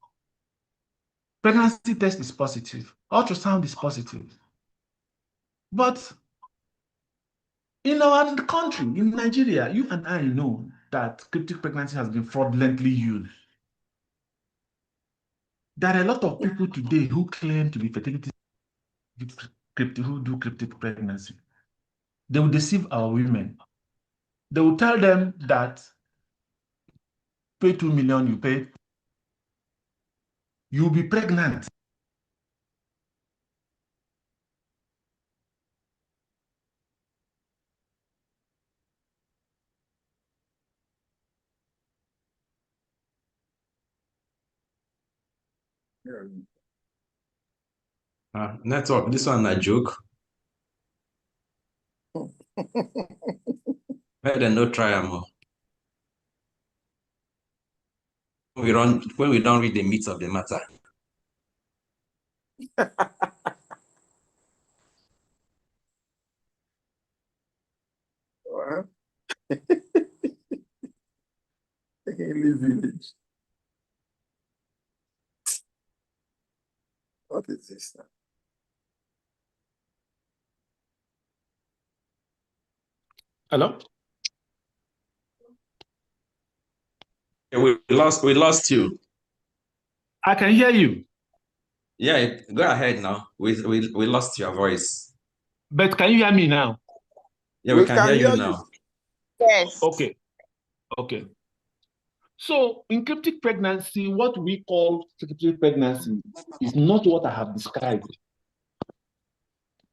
Pregnancy test is positive. Ultrasound is positive. But in our country, in Nigeria, you and I know that cryptic pregnancy has been fraudulently used. There are a lot of people today who claim to be fertility who do cryptic pregnancy. They will deceive our women. They will tell them that pay 2 million, you'll be pregnant. Network, this one a joke. Better than no try more. When we don't read the meat of the matter. Village. What is this now? Hello? Yeah, we lost you. I can hear you. Yeah, go ahead now. We lost your voice. But can you hear me now? Yeah, we can hear you now. Yes. Okay. So in cryptic pregnancy, what we call cryptic pregnancy is not what I have described.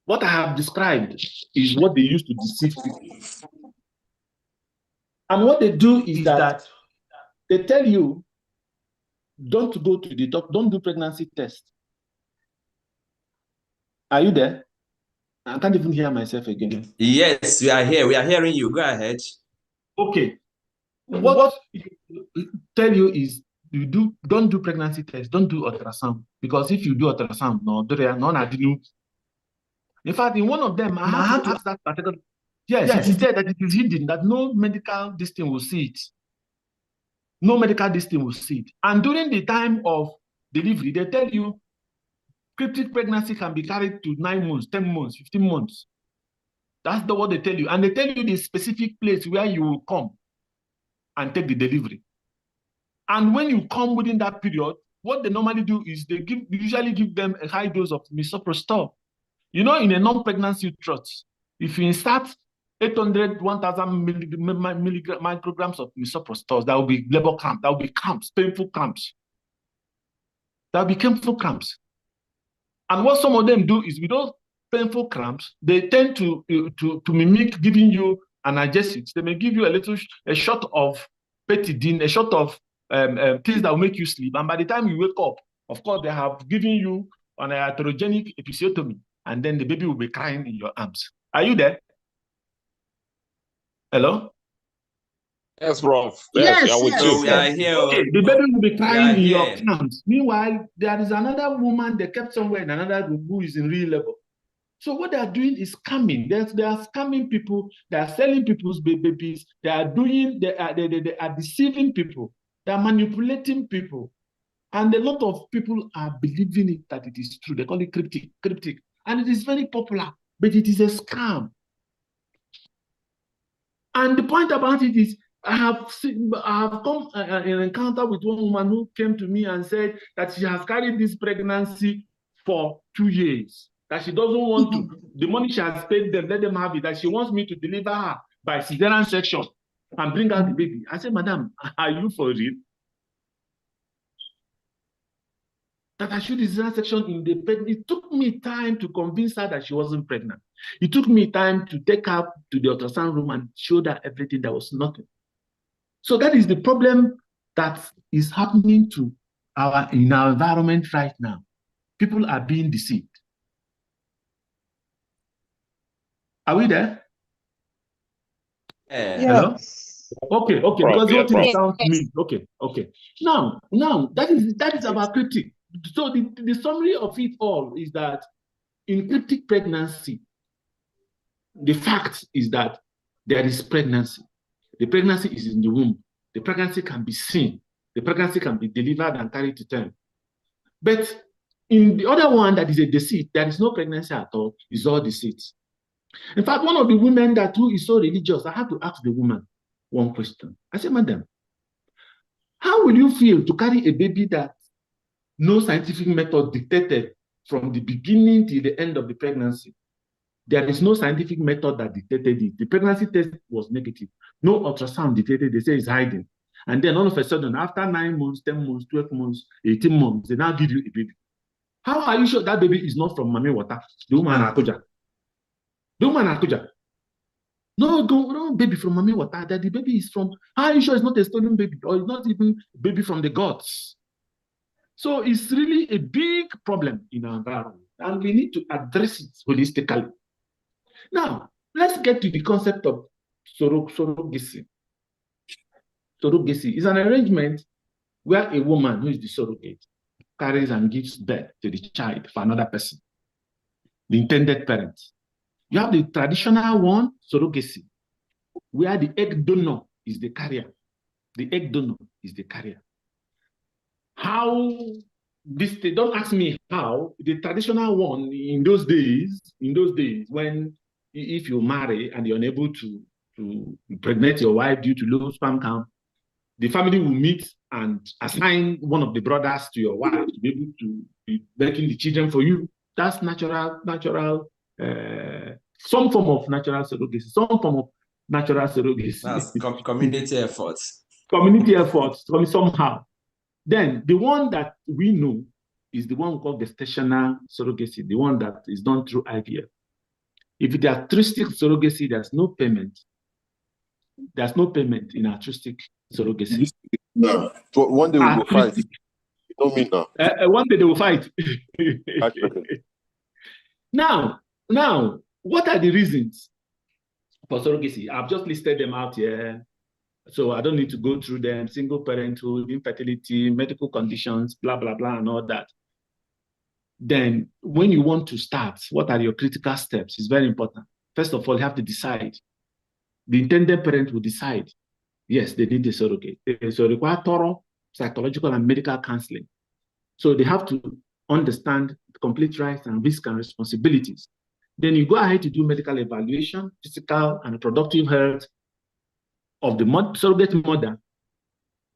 What I have described is what they use to deceive people. And what they do is that they tell you, don't go to the doctor, don't do pregnancy test. Are you there? I can't even hear myself again. Yes, we are here. We are hearing you. Go ahead. Okay. What tell you is don't do pregnancy test, don't do ultrasound. Because if you do ultrasound, in fact, in one of them, I had to ask that particular. Yes, it is there that it is hidden, that no medical distinct will see it. No medical distinct will see it. And during the time of delivery, they tell you cryptic pregnancy can be carried to 9 months, 10 months, 15 months. That's what they tell you. And they tell you the specific place where you will come and take the delivery. And when you come within that period, what they normally do is they usually give them a high dose of misoprostol. You know, in a non-pregnancy uterus, if you insert 800, 1,000 micrograms of misoprostol, that will be labor cramp, that will be cramps, painful cramps. That will be painful cramps. And what some of them do is with those painful cramps, they tend to mimic giving you analgesics. They may give you a shot of petidine, a shot of things that will make you sleep. And by the time you wake up, of course, they have given you an iatrogenic episiotomy, and then the baby will be crying in your arms. Are you there? Hello? Yes, Prof. Yes, Yes, with yes, you. So we are yes. here. Okay, the baby will be We are crying in your here. camp. Meanwhile, there is another woman they kept somewhere in another room who is in real labor. So what they are doing is scamming. They are scamming people. They are selling people's babies. They are deceiving people. They are manipulating people. And a lot of people are believing it that it is true. They call it cryptic. And it is very popular, but it is a scam. And the point about it is, I have come an encounter with one woman who came to me and said that she has carried this pregnancy for 2 years, that she doesn't want to. The money she has paid them, let them have it, that she wants me to deliver her by cesarean section and bring out the baby. I said, Madam, are you for real? That I should cesarean section in the pregnancy. It took me time to convince her that she wasn't pregnant. It took me time to take her to the ultrasound room and show her everything. There was nothing. So that is the problem that is happening to in our environment right now. People are being deceived. Are we there? Hello? Okay, because what it sounds to me. Okay. Now, that is about cryptic. So the summary of it all is that in cryptic pregnancy, the fact is that there is pregnancy. The pregnancy is in the womb. The pregnancy can be seen. The pregnancy can be delivered and carried to term. But in the other one that is a deceit, there is no pregnancy at all, it's all deceit. In fact, one of the women who is so religious, I had to ask the woman one question. I said, Madam, how will you feel to carry a baby that no scientific method dictated from the beginning till the end of the pregnancy? There is no scientific method that dictated it. The pregnancy test was negative. No ultrasound dictated. They say it's hiding. And then all of a sudden, after 9 months, 10 months, 12 months, 18 months, they now give you a baby. How are you sure that baby is not from mommy water? The woman Akuja. No, baby from mommy water. That the baby is from. How are you sure it's not a stolen baby, or it's not even a baby from the gods? So it's really a big problem in our environment, and we need to address it holistically. Now, let's get to the concept of surrogacy. Surrogacy is an arrangement where a woman who is the surrogate carries and gives birth to the child for another person, the intended parent. You have the traditional one, surrogacy, where the egg donor is the carrier. The egg donor is the carrier. How this, don't ask me how, the traditional one in those days, when if you marry and you're unable to impregnate your wife due to low sperm count, the family will meet and assign one of the brothers to your wife to be able to be making the children for you. That's natural, some form of natural surrogacy. That's community efforts. Community efforts, somehow. Then the one that we know is the one called gestational surrogacy, the one that is done through IVF. If it is altruistic surrogacy, there's no payment. There's no payment in altruistic surrogacy. No. One day we will fight. You know me now. One day they will fight. Now, what are the reasons for surrogacy? I've just listed them out here, so I don't need to go through them. Single parenthood, infertility, medical conditions, blah, blah, blah, and all that. Then when you want to start, what are your critical steps? It's very important. First of all, you have to decide. The intended parent will decide, yes, they need a surrogate. So they require thorough psychological and medical counseling. So they have to understand the complete rights and risks and responsibilities. Then you go ahead to do medical evaluation, physical and reproductive health of the surrogate mother.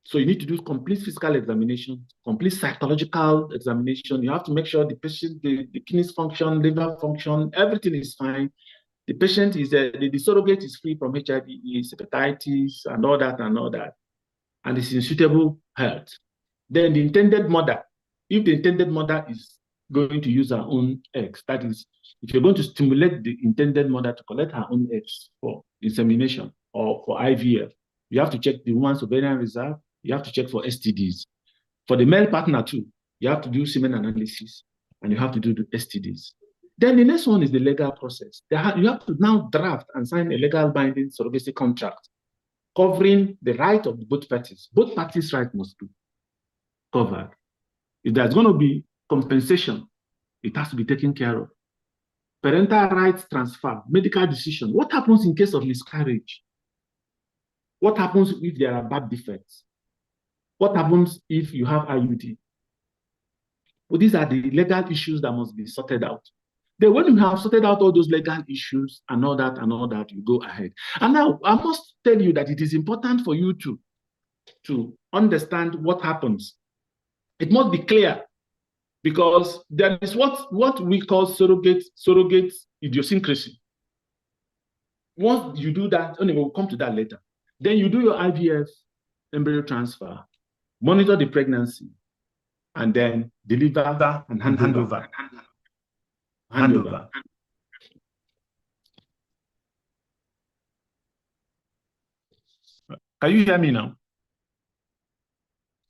So you need to do complete physical examination, complete psychological examination. You have to make sure the patient, the kidneys function, liver function, everything is fine. The patient is, the surrogate is free from HIV, hepatitis, and all that, and is in suitable health. Then the intended mother, if the intended mother is going to use her own eggs, that is, if you're going to stimulate the intended mother to collect her own eggs for insemination or for IVF, you have to check the woman's ovarian reserve, you have to check for STDs. For the male partner too, you have to do semen analysis, and you have to do the STDs. Then the next one is the legal process. You have to now draft and sign a legal binding surrogacy contract covering the right of both parties. Both parties' right must be covered. If there's going to be compensation, it has to be taken care of. Parental rights transfer, medical decision. What happens in case of miscarriage? What happens if there are birth defects? What happens if you have IUD? Well, these are the legal issues that must be sorted out. Then when you have sorted out all those legal issues and all that, you go ahead. And now I must tell you that it is important for you to understand what happens. It must be clear, because there is what we call surrogate idiosyncrasy. Once you do that, anyway, we'll come to that later. Then you do your IVF, embryo transfer, monitor the pregnancy, and then deliver and hand over. Can you hear me now?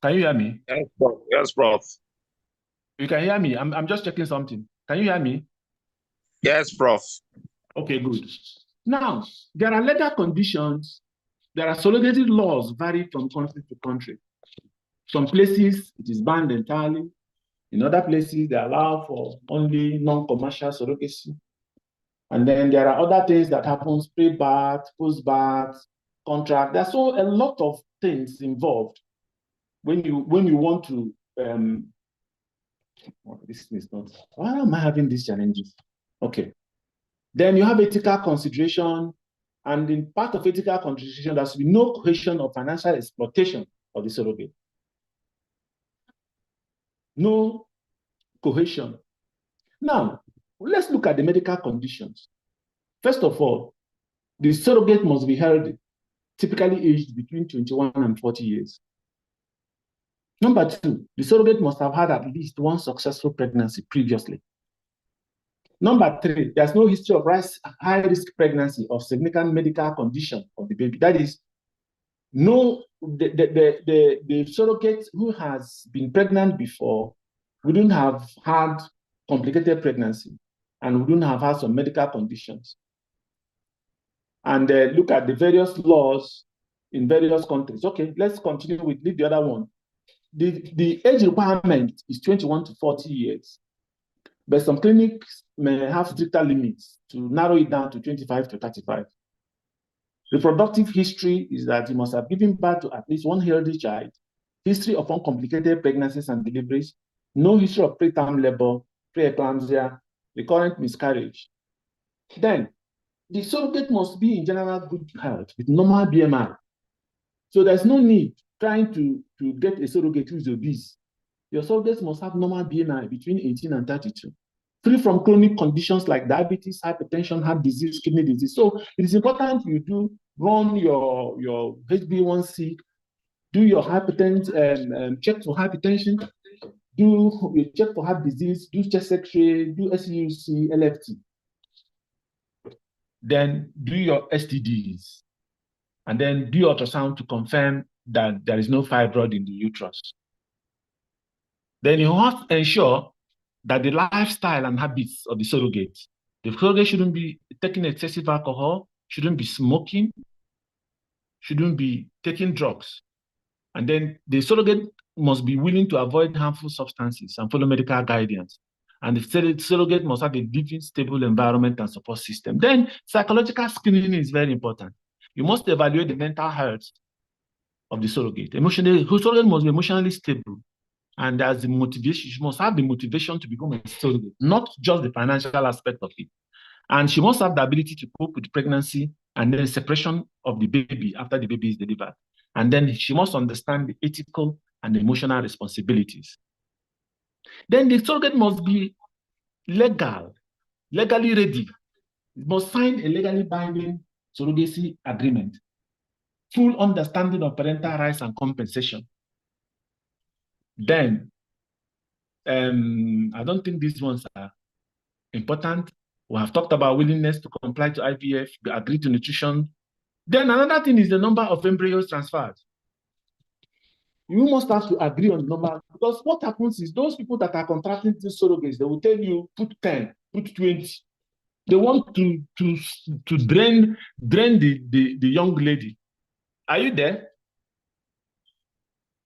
Can you hear me? Yes, Prof. Yes, Prof. You can hear me. I'm just checking something. Can you hear me? Yes, Prof. Okay, good. Now, there are legal conditions. There are surrogacy laws vary from country to country. Some places it is banned entirely. In other places, they allow for only non-commercial surrogacy. And then there are other things that happens pre-birth, post-birth, contract. There's a lot of things involved when you want to. This is not. Why am I having these challenges? Okay. Then you have ethical consideration, and in part of ethical consideration, there should be no coercion or financial exploitation of the surrogate. No coercion. Now, let's look at the medical conditions. First of all, the surrogate must be held typically aged between 21 and 40 years. Number two, the surrogate must have had at least one successful pregnancy previously. Number three, there's no history of high-risk pregnancy of significant medical condition of the baby. That is, the surrogate who has been pregnant before wouldn't have had complicated pregnancy and wouldn't have had some medical conditions. And look at the various laws in various countries. Okay, let's continue with the other one. The age requirement is 21 to 40 years. But some clinics may have stricter limits to narrow it down to 25 to 35. Reproductive history is that you must have given birth to at least one healthy child, history of uncomplicated pregnancies and deliveries, no history of preterm labor, preeclampsia, recurrent miscarriage. Then, the surrogate must be in general good health with normal BMI. So there's no need trying to get a surrogate who is obese. Your surrogates must have normal BMI between 18 and 32, free from chronic conditions like diabetes, hypertension, heart disease, kidney disease. So it is important you do run your HbA1c, do your hypertension, check for hypertension, do your check for heart disease, do chest X-ray, do SUC, LFT. Then do your STDs, and then do ultrasound to confirm that there is no fibroid in the uterus. Then you have to ensure that the lifestyle and habits of the surrogate shouldn't be taking excessive alcohol, shouldn't be smoking, shouldn't be taking drugs. And then the surrogate must be willing to avoid harmful substances and follow medical guidance. And the surrogate must have a living, stable environment and support system. Then psychological screening is very important. You must evaluate the mental health of the surrogate. The surrogate must be emotionally stable. And there's the motivation. She must have the motivation to become a surrogate, not just the financial aspect of it. And she must have the ability to cope with pregnancy and then separation of the baby after the baby is delivered. And then she must understand the ethical and emotional responsibilities. Then the surrogate must be legally ready. It must sign a legally binding surrogacy agreement, full understanding of parental rights and compensation. Then, I don't think these ones are important. We have talked about willingness to comply to IVF, agree to nutrition. Then another thing is the number of embryos transferred. You must have to agree on the number, because what happens is those people that are contracting these surrogates, they will tell you, put 10, put 20. They want to drain the young lady. Are you there?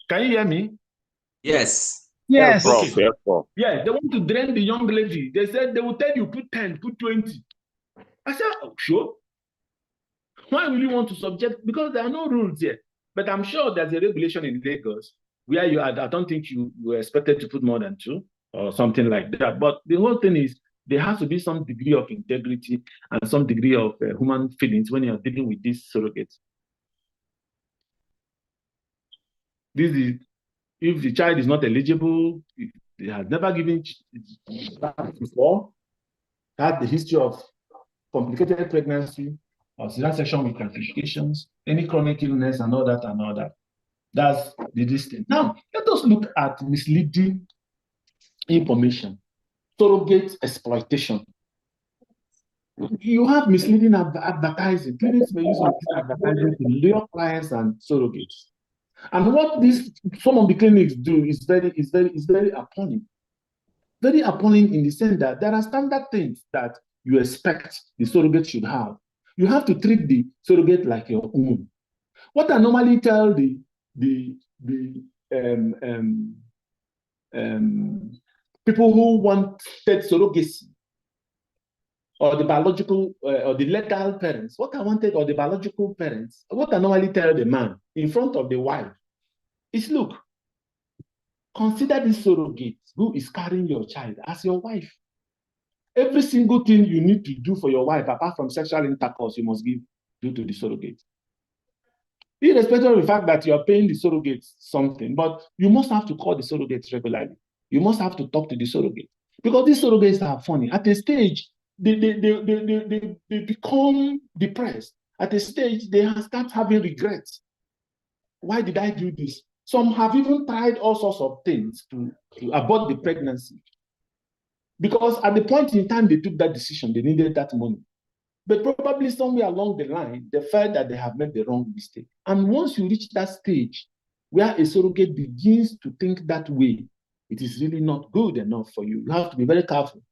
Can you hear me? Yes. Yes. Prof. Okay. Yes, Prof. Yeah, they want to drain the young lady. They said they will tell you put 10, put 20. I said, oh, sure. Why will you want to subject? Because there are no rules here. But I'm sure there's a regulation in Lagos where I don't think you were expected to put more than 2 or something like that. But the whole thing is there has to be some degree of integrity and some degree of human feelings when you're dealing with these surrogates. This is if the child is not eligible, if they have never given birth before, had the history of complicated pregnancy, or cesarean section with complications, any chronic illness, and all that. That's the distance. Now, let us look at misleading information, surrogate exploitation. You have misleading advertising. Clinics may use misleading advertising to lure clients and surrogates. And what some of the clinics do is very appalling. Very appalling in the sense that there are standard things that you expect the surrogate should have. You have to treat the surrogate like your own. What I normally tell the people who want surrogacy, or the biological or the legal parents, what I wanted, or the biological parents, what I normally tell the man in front of the wife is, look, consider this surrogate who is carrying your child as your wife. Every single thing you need to do for your wife, apart from sexual intercourse, you must do to the surrogate. Irrespective of the fact that you are paying the surrogate something, but you must have to call the surrogate regularly. You must have to talk to the surrogate. Because these surrogates are funny. At a stage, they become depressed. At a stage, they start having regrets. Why did I do this? Some have even tried all sorts of things to abort the pregnancy. Because at the point in time they took that decision, they needed that money. But probably somewhere along the line, they felt that they have made the wrong mistake. And once you reach that stage where a surrogate begins to think that way, it is really not good enough for you. You have to be very careful.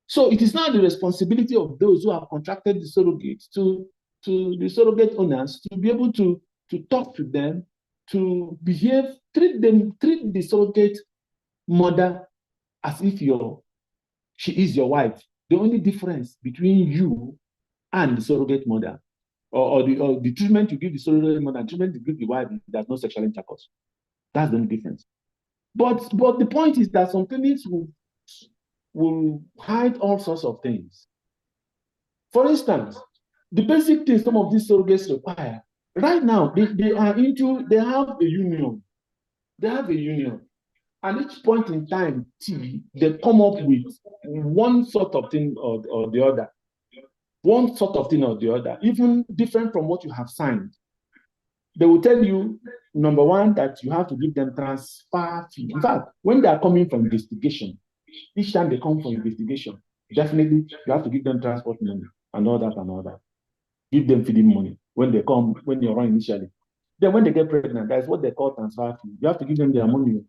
So it is now the responsibility of those who have contracted the surrogate to the surrogate owners to be able to talk to them, to behave, treat the surrogate mother as if she is your wife. The only difference between you and the surrogate mother, or the treatment you give the surrogate mother and treatment you give the wife, there's no sexual intercourse. That's the only difference. But the point is that some clinics will hide all sorts of things. For instance, the basic things some of these surrogates require. Right now, they have a union. They have a union. At each point in time, they come up with one sort of thing or the other. One sort of thing or the other, even different from what you have signed. They will tell you, number one, that you have to give them transfer fee. In fact, when they are coming from investigation, each time they come for investigation, definitely you have to give them transport money and all that. Give them feeding money when they come, when you're on initially. Then when they get pregnant, that's what they call transfer fee. You have to give them their money,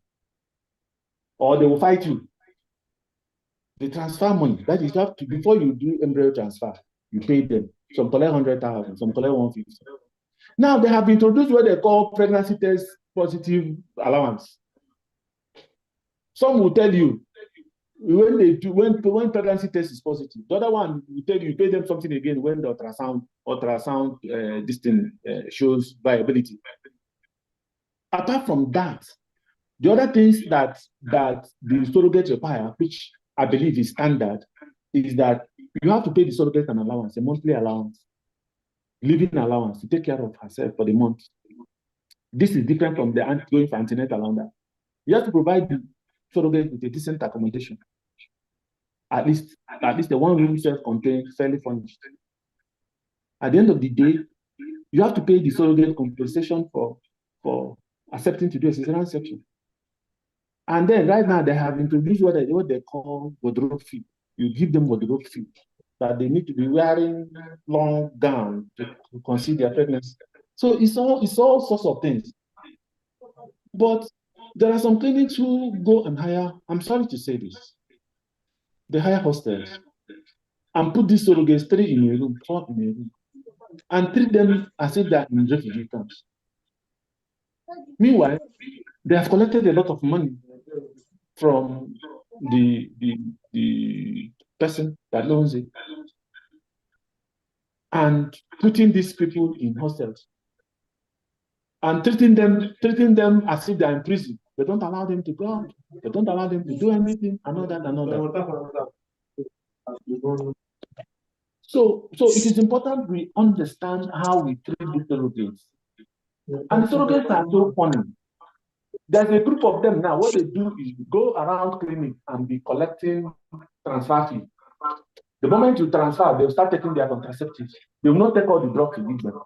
or they will fight you. The transfer money, that is, you have to, before you do embryo transfer, you pay them. Some collect 100,000, some collect 150. Now they have introduced what they call pregnancy test positive allowance. Some will tell you when pregnancy test is positive. The other one will tell you pay them something again when the ultrasound this thing shows viability. Apart from that, the other things that the surrogate require, which I believe is standard, is that you have to pay the surrogate an allowance, a monthly allowance, living allowance to take care of herself for the month. This is different from the going for antenatal and that. You have to provide the surrogate with a decent accommodation. At least the one room self-contained, fairly furnished. At the end of the day, you have to pay the surrogate compensation for accepting to do a cesarean section. And then right now they have introduced what they call wardrobe fee. You give them wardrobe fee, that they need to be wearing long gown to conceal their pregnancy. So it's all sorts of things. But there are some clinics who go and hire, I'm sorry to say this, they hire hostels and put these surrogates 3 in a room, 4 in a room. and treat them as if they are in refugee camps. Meanwhile, they have collected a lot of money from the person that owns it and putting these people in hostels and treating them as if they are in prison. They don't allow them to go out. They don't allow them to do anything, and all that. So it is important we understand how we treat the surrogates. And the surrogates are so funny. There's a group of them now. What they do is go around clinic and be collecting transfer fee. The moment you transfer, they'll start taking their contraceptives. They will not take all the drugs you give them.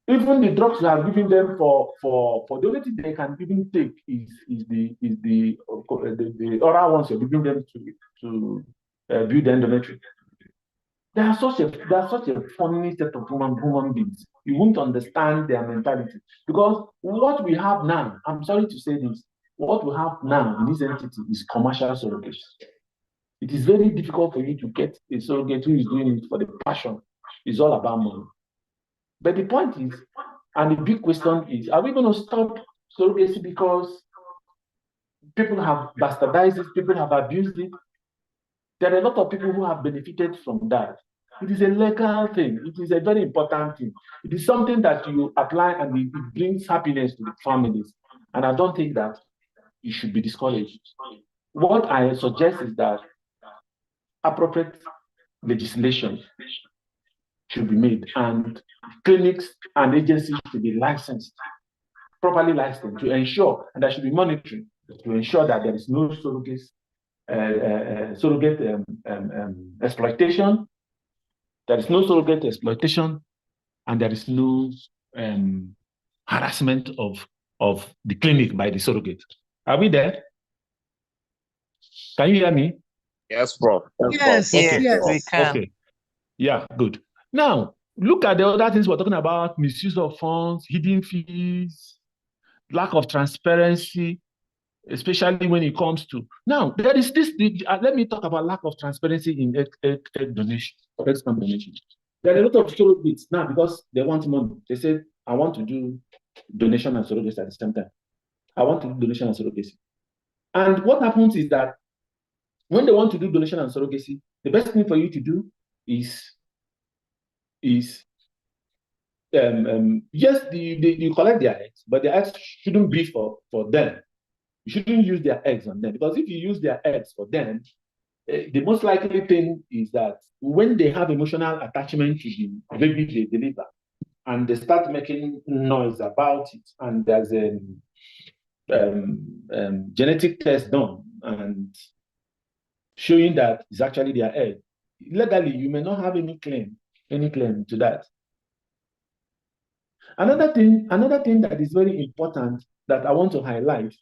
Even the drugs you have given them for the only thing they can even take is the oral ones you're giving them to build the endometrium. They are such a funny set of human beings. You won't understand their mentality. Because what we have now, I'm sorry to say this, what we have now in this entity is commercial surrogacy. It is very difficult for you to get a surrogate who is doing it for the passion. It's all about money. But the point is, and the big question is, are we going to stop surrogacy because people have bastardized it, people have abused it? There are a lot of people who have benefited from that. It is a legal thing. It is a very important thing. It is something that you apply and it brings happiness to the families. And I don't think that it should be discouraged. What I suggest is that appropriate legislation should be made and clinics and agencies should be licensed, properly licensed to ensure, and there should be monitoring to ensure that there is no surrogate exploitation, there is no surrogate exploitation, and there is no harassment of the clinic by the surrogate. Are we there? Can you hear me? Yes, Prof. Yes, Okay. yes. We can. Okay. Yeah, good. Now, look at the other things we're talking about: misuse of funds, hidden fees, lack of transparency, especially when it comes to now. There is this. Let me talk about lack of transparency in egg donation, egg sperm donation. There are a lot of surrogates now because they want money. They say, "I want to do donation and surrogacy at the same time. I want to do donation and surrogacy." And what happens is that when they want to do donation and surrogacy, the best thing for you to do is yes, you collect their eggs, but the eggs shouldn't be for them. You shouldn't use their eggs on them, because if you use their eggs for them, the most likely thing is that when they have emotional attachment to the baby they deliver, and they start making noise about it, and there's a genetic test done and showing that it's actually their egg, legally you may not have any claim to that. Another thing that is very important that I want to highlight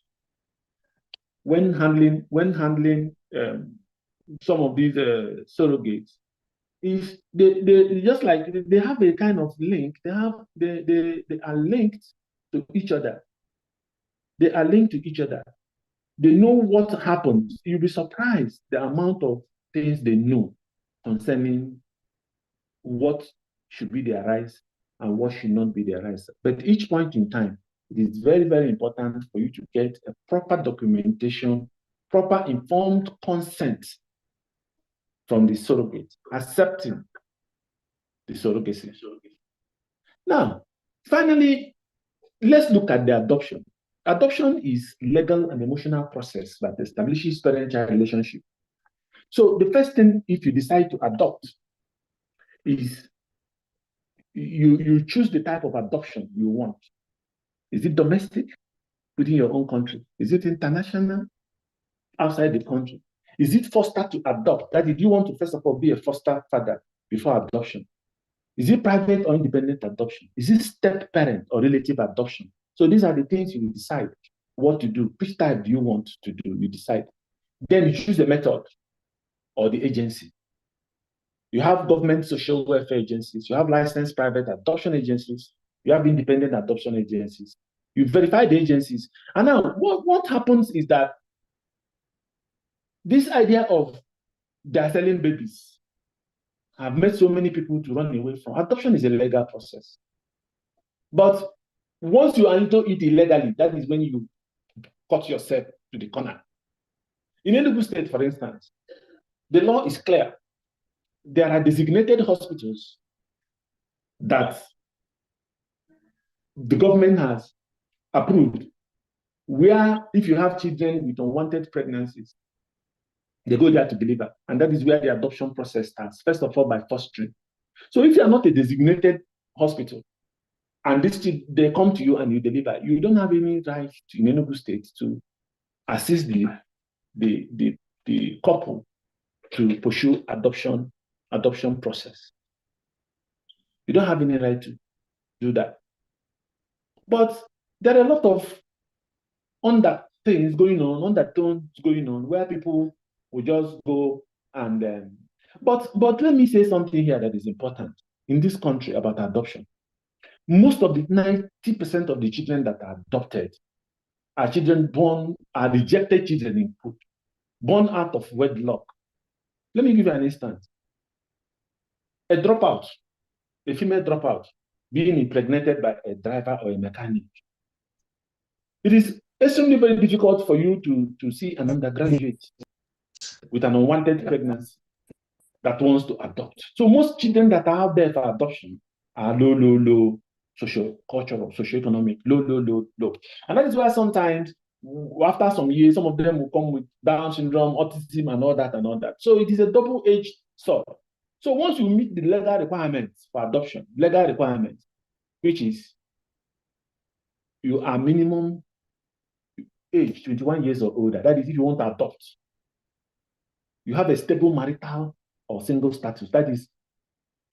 when handling some of these surrogates is they just like they have a kind of link. They are linked to each other. They are linked to each other. They know what happens. You'll be surprised the amount of things they know concerning what should be their rights and what should not be their rights. But each point in time, it is very, very important for you to get a proper documentation, proper informed consent from the surrogate, accepting the surrogacy. Now, finally, let's look at the adoption. Adoption is legal and emotional process that establishes parent-child relationship. So the first thing, if you decide to adopt, is you choose the type of adoption you want. Is it domestic within your own country? Is it international outside the country? Is it foster to adopt? That is, you want to first of all be a foster father before adoption? Is it private or independent adoption? Is it step parent or relative adoption? So these are the things you decide what to do. Which type do you want to do? You decide. Then you choose the method or the agency. You have government social welfare agencies. You have licensed private adoption agencies. You have independent adoption agencies. You verify the agencies. And now what happens is that this idea of they're selling babies have made so many people to run away from. Adoption is a legal process. But once you are into it illegally, that is when you cut yourself to the corner. In Enugu State, for instance, the law is clear. There are designated hospitals that the government has approved, where if you have children with unwanted pregnancies, they go there to deliver. And that is where the adoption process starts, first of all, by fostering. So if you are not a designated hospital, and they come to you and you deliver, you don't have any right in Enugu State to assist the couple to pursue adoption process. You don't have any right to do that. But there are a lot of undertones going on where people will just go and but let me say something here that is important in this country about adoption. Most of the 90% of the children that are adopted are rejected children born out of wedlock. Let me give you an instance. A dropout, a female dropout, being impregnated by a driver or a mechanic. It is extremely very difficult for you to see an undergraduate with an unwanted pregnancy that wants to adopt. So most children that are out there for adoption are low socio-cultural, socio-economic, low. And that is why sometimes, after some years, some of them will come with Down syndrome, autism, and all that. So it is a double-edged sword. So once you meet the legal requirements for adoption, which is you are minimum age 21 years or older, that is if you want to adopt, you have a stable marital or single status, that is,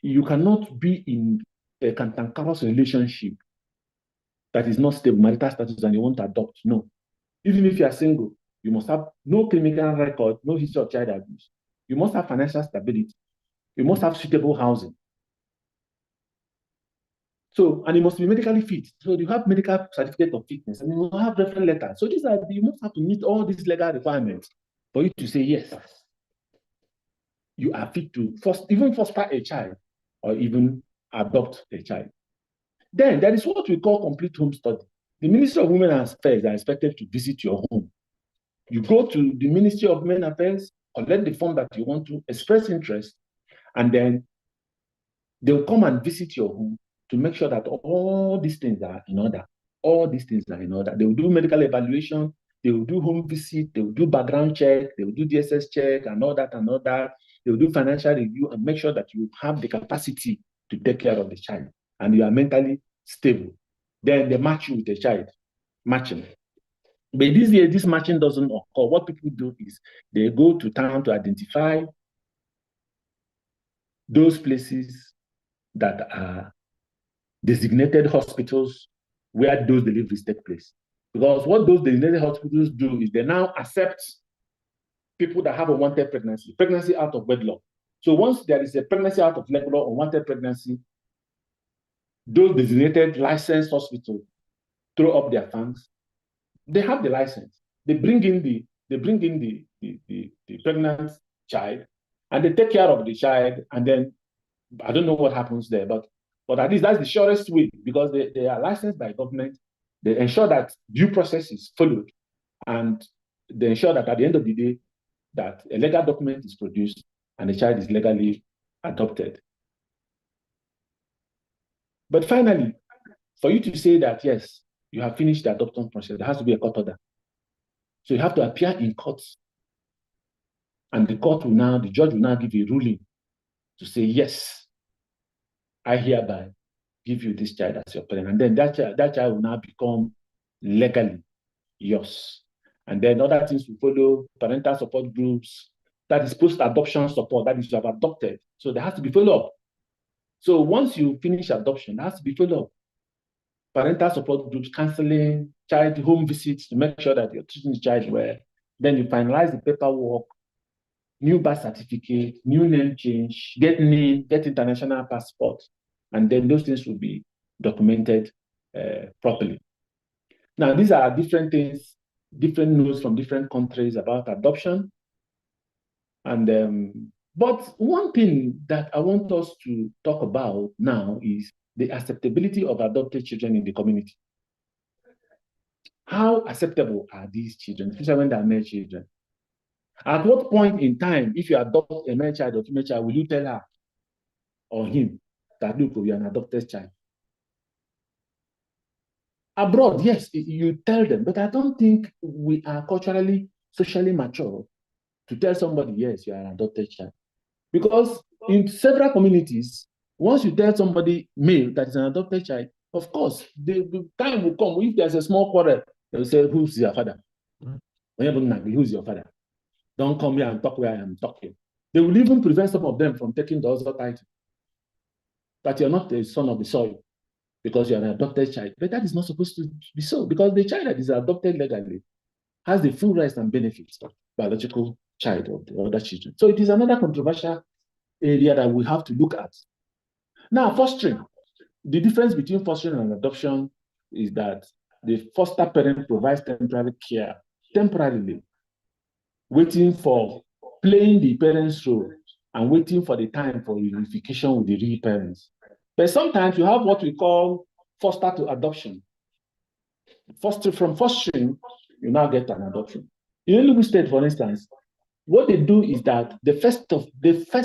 you cannot be in a cantankerous relationship that is not stable marital status and you want to adopt. No. Even if you are single, you must have no criminal record, no history of child abuse. You must have financial stability. You must have suitable housing. So, and you must be medically fit. So you have medical certificate of fitness and you will have reference letters. So you must have to meet all these legal requirements for you to say, yes, you are fit to even foster a child or even adopt a child. Then there is what we call complete home study. The Ministry of Women Affairs are expected to visit your home. You go to the Ministry of Women Affairs, collect the form that you want to, express interest, and then they'll come and visit your home to make sure that all these things are in order. They will do medical evaluation, they will do home visit, they will do background check, they will do DSS check, and all that. They will do financial review and make sure that you have the capacity to take care of the child and you are mentally stable. Then they match you with the child, matching. But this year, this matching doesn't occur. What people do is they go to town to identify those places that are designated hospitals where those deliveries take place. Because what those designated hospitals do is they now accept people that have unwanted pregnancy out of wedlock. So once there is a pregnancy out of wedlock, unwanted pregnancy, those designated licensed hospitals throw up their funds. They have the license. They bring in the pregnant child, and they take care of the child. And then I don't know what happens there, but at least that's the surest way because they are licensed by government. They ensure that due process is followed, and they ensure that at the end of the day, that a legal document is produced and the child is legally adopted. But finally, for you to say that, yes, you have finished the adoption process, there has to be a court order. So you have to appear in court. And the judge will now give a ruling to say, yes, I hereby give you this child as your parent. And then that child will now become legally yours. And then other things will follow, parental support groups, that is post-adoption support, that is you have adopted. So there has to be follow-up. So once you finish adoption, there has to be follow-up. Parental support groups, counseling, child home visits to make sure that you're treating the child well. Then you finalize the paperwork, new birth certificate, new name change, get international passport, and then those things will be documented properly. Now, these are different things, different news from different countries about adoption. And But one thing that I want us to talk about now is the acceptability of adopted children in the community. How acceptable are these children, especially when they are male children? At what point in time, if you adopt a male child or female child, will you tell her or him that, look, we are an adopted child? Abroad, yes, you tell them, but I don't think we are culturally, socially mature to tell somebody, yes, you are an adopted child. Because in several communities, once you tell somebody male that is an adopted child, of course, the time will come, if there's a small quarrel, they will say, who's your father? Who's your father? Don't come here and talk where I am talking. They will even prevent some of them from taking the other title. That you're not the son of the soil because you're an adopted child. But that is not supposed to be so, because the child that is adopted legally has the full rights and benefits of biological child of the other children. So it is another controversial area that we have to look at. Now, fostering. The difference between fostering and adoption is that the foster parent provides temporary care, temporarily, waiting for playing the parent's role and waiting for the time for unification with the real parents. But sometimes you have what we call foster to adoption. From fostering, you now get an adoption. In Enugu State, for instance, what they do is that the first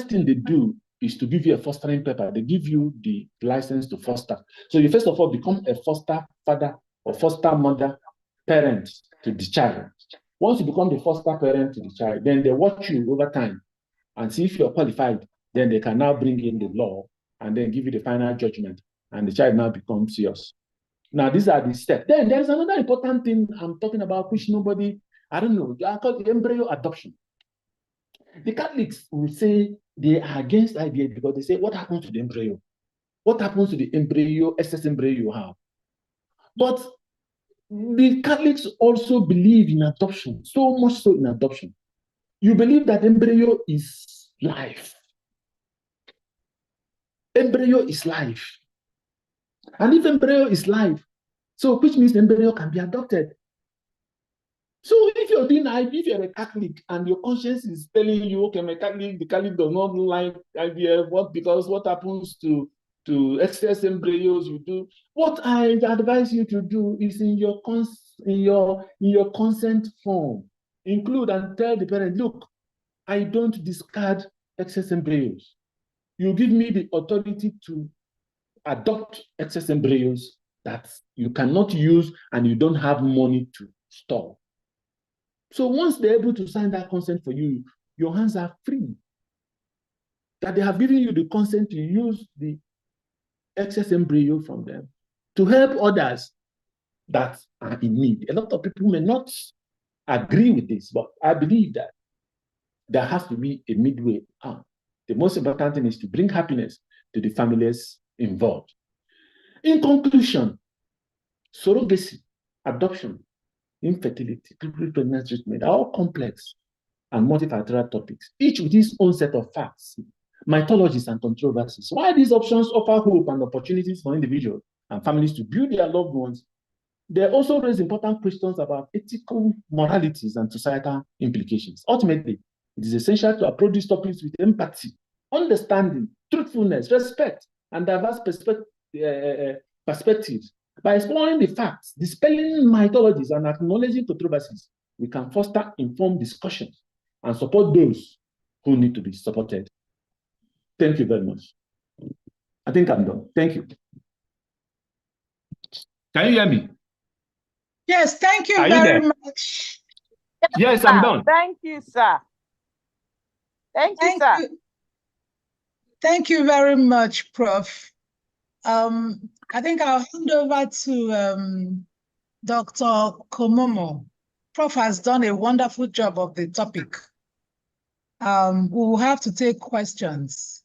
thing they do is to give you a fostering paper. They give you the license to foster. So you first of all become a foster father or foster mother parent to the child. Once you become the foster parent to the child, then they watch you over time and see if you're qualified. Then they can now bring in the law and then give you the final judgment, and the child now becomes yours. Now, these are the steps. Then there's another important thing I'm talking about, which nobody, I don't know, I call it embryo adoption. The Catholics will say they are against the idea because they say, what happens to the embryo? What happens to the embryo, excess embryo you have? But the Catholics also believe in adoption, so much so in adoption. You believe that embryo is life. Embryo is life. And if embryo is life, so which means embryo can be adopted. So if you're a Catholic and your conscience is telling you, okay, the Catholic does not like IVF, because what happens to excess embryos you do? What I advise you to do is in your consent form, include and tell the parent, look, I don't discard excess embryos. You give me the authority to adopt excess embryos that you cannot use and you don't have money to store. So once they're able to sign that consent for you, your hands are free. That they have given you the consent to use the excess embryo from them to help others that are in need. A lot of people may not agree with this, but I believe that there has to be a midway out. The most important thing is to bring happiness to the families involved. In conclusion, surrogacy, adoption, infertility, pregnancy treatment are all complex and multifactorial topics, each with its own set of facts, mythologies, and controversies. While these options offer hope and opportunities for individuals and families to build their loved ones, they also raise important questions about ethical moralities and societal implications. Ultimately, it is essential to approach these topics with empathy, understanding, truthfulness, respect, and diverse perspectives. By exploring the facts, dispelling mythologies, and acknowledging controversies, we can foster informed discussions and support those who need to be supported. Thank you very much. I think I'm done. Thank you. Can you hear me? Yes, thank you very much. Yes, I'm done. Thank you, sir. Thank you, sir. Thank you very much, Prof. I think I'll hand over to Dr. Komomo. Prof has done a wonderful job of the topic. We will have to take questions.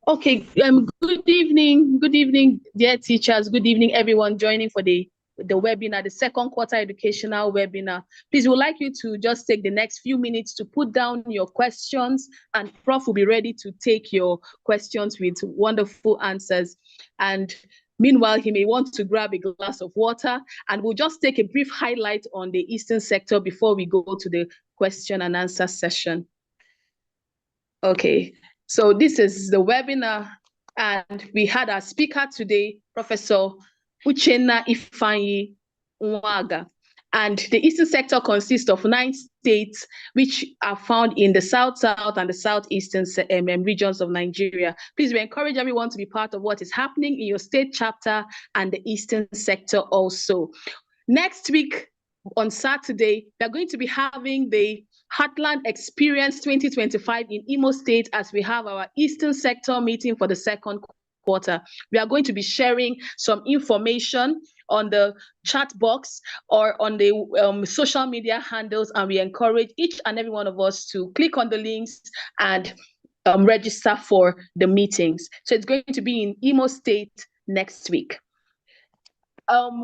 Okay, good evening, dear teachers. Good evening, everyone joining for the webinar, the second quarter educational webinar. Please, we would like you to just take the next few minutes to put down your questions, and Prof will be ready to take your questions with wonderful answers. And Meanwhile, he may want to grab a glass of water, and we'll just take a brief highlight on the Eastern sector before we go to the question and answer session. Okay, so this is the webinar, and we had our speaker today, Professor Uchenna Ifeanyi Nwaga. And the Eastern sector consists of 9 states, which are found in the South and the Southeastern regions of Nigeria. Please, we encourage everyone to be part of what is happening in your state chapter and the Eastern sector also. Next week, on Saturday, we are going to be having the Heartland Experience 2025 in Imo State, as we have our Eastern sector meeting for the second quarter. We are going to be sharing some information on the chat box or on the social media handles, and we encourage each and every one of us to click on the links and register for the meetings. So it's going to be in Imo State next week.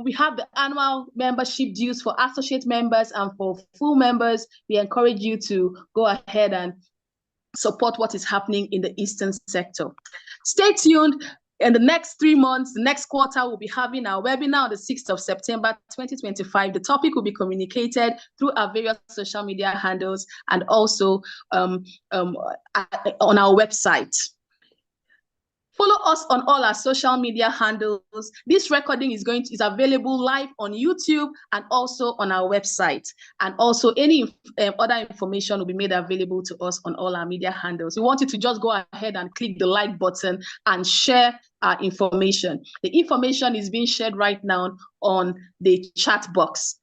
We have the annual membership dues for associate members, and for full members, we encourage you to go ahead and support what is happening in the Eastern sector. Stay tuned. In the next 3 months, the next quarter, we'll be having our webinar on the 6th of September, 2025. The topic will be communicated through our various social media handles and also on our website. Follow us on all our social media handles. This recording is available live on YouTube and also on our website. And also any other information will be made available to us on all our media handles. We want you to just go ahead and click the like button and share our information. The information is being shared right now on the chat box.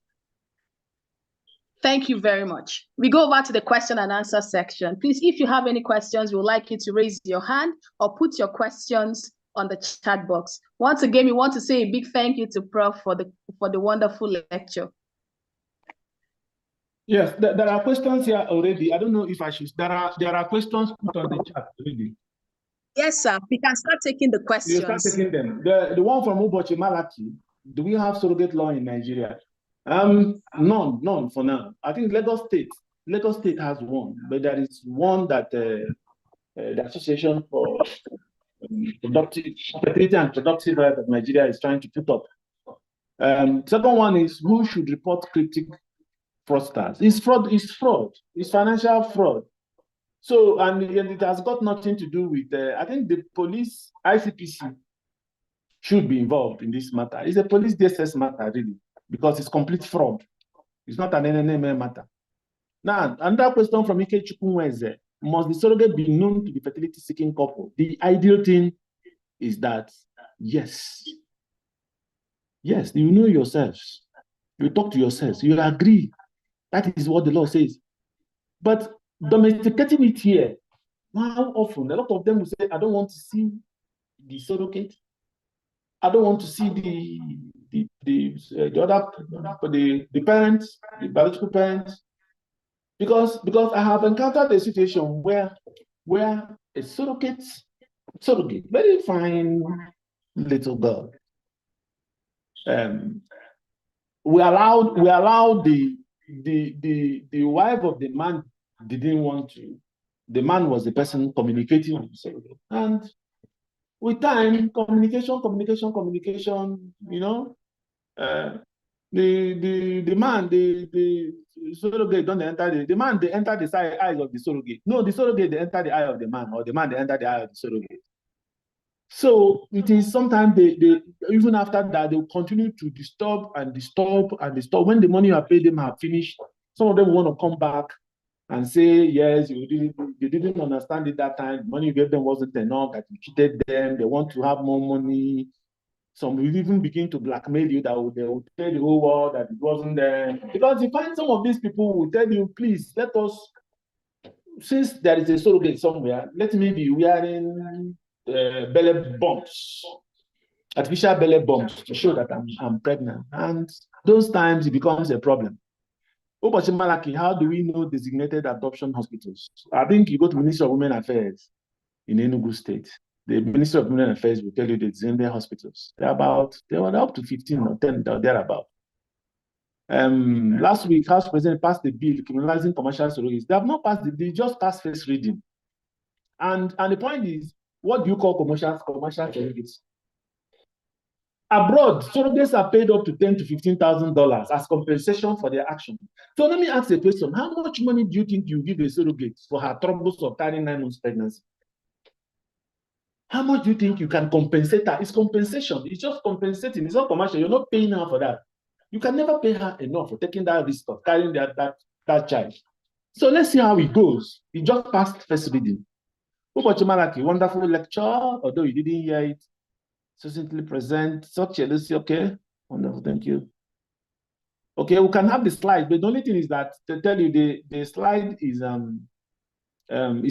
Thank you very much. We go over to the question and answer section. Please, if you have any questions, we would like you to raise your hand or put your questions on the chat box. Once again, we want to say a big thank you to Prof for the wonderful lecture. Yes, there are questions here already. I don't know if I should. There are questions put on the chat already. Yes, sir. We can start taking the questions. You start taking them. The one from Ubochi Malaki. Do we have surrogate law in Nigeria? None for now. I think Lagos State has one, but there is one that the Association for Fertility and Reproductive Health of Nigeria is trying to put up. Second one is who should report cryptic fraudsters. It's fraud. It's financial fraud. So, and it has got nothing to do with, I think the police, ICPC, should be involved in this matter. It's a police DSS matter, really, because it's complete fraud. It's not an NNMA matter. Now, another question from Ike Chukwueze. Must the surrogate be known to the fertility-seeking couple? The ideal thing is that, yes, you know yourselves. You talk to yourselves. You agree. That is what the law says. But domesticating it here, how often? A lot of them will say, I don't want to see the surrogate. I don't want to see the parents, the biological parents, because I have encountered a situation where a surrogate, very fine little girl, we allowed the wife of the man didn't want to. The man was the person communicating with the surrogate, and with time, communication, you know, the man, the surrogate don't enter the man, they enter the eyes of the surrogate. No, the surrogate, they enter the eye of the man, or the man, they enter the eye of the surrogate. So it is sometimes they even after that, they will continue to disturb. When the money you have paid them have finished, some of them want to come back and say, yes, you didn't understand it that time. The money you gave them wasn't enough, that you cheated them. They want to have more money. Some will even begin to blackmail you, that they will tell the whole world that it wasn't there. Because you find some of these people will tell you, please, let us, since there is a surrogate somewhere, let me be wearing belly bumps, artificial belly bumps, to show that I'm pregnant. And those times it becomes a problem. Ubochi Malaki, how do we know designated adoption hospitals? I think you go to Ministry of Women Affairs in Enugu State. The Ministry of Women Affairs will tell you the designated hospitals. They were up to 15 or 10 or thereabout. Last week, House President passed the bill criminalizing commercial surrogacy. They have not passed it, they just passed first reading. And the point is, what do you call commercial surrogacy? Abroad, surrogates are paid up to $10,000 to $15,000 as compensation for their action. So let me ask a question. How much money do you think you give a surrogate for her troubles of carrying 9 months pregnancy? How much do you think you can compensate her? It's compensation. It's just compensating. It's not commercial. You're not paying her for that. You can never pay her enough for taking that risk of carrying that child. So let's see how it goes. It just passed first reading. Malaki, wonderful lecture, although you didn't hear it. Succinctly present, such a Lucy, okay? Wonderful, thank you. Okay, we can have the slide, but the only thing is that to tell you the slide is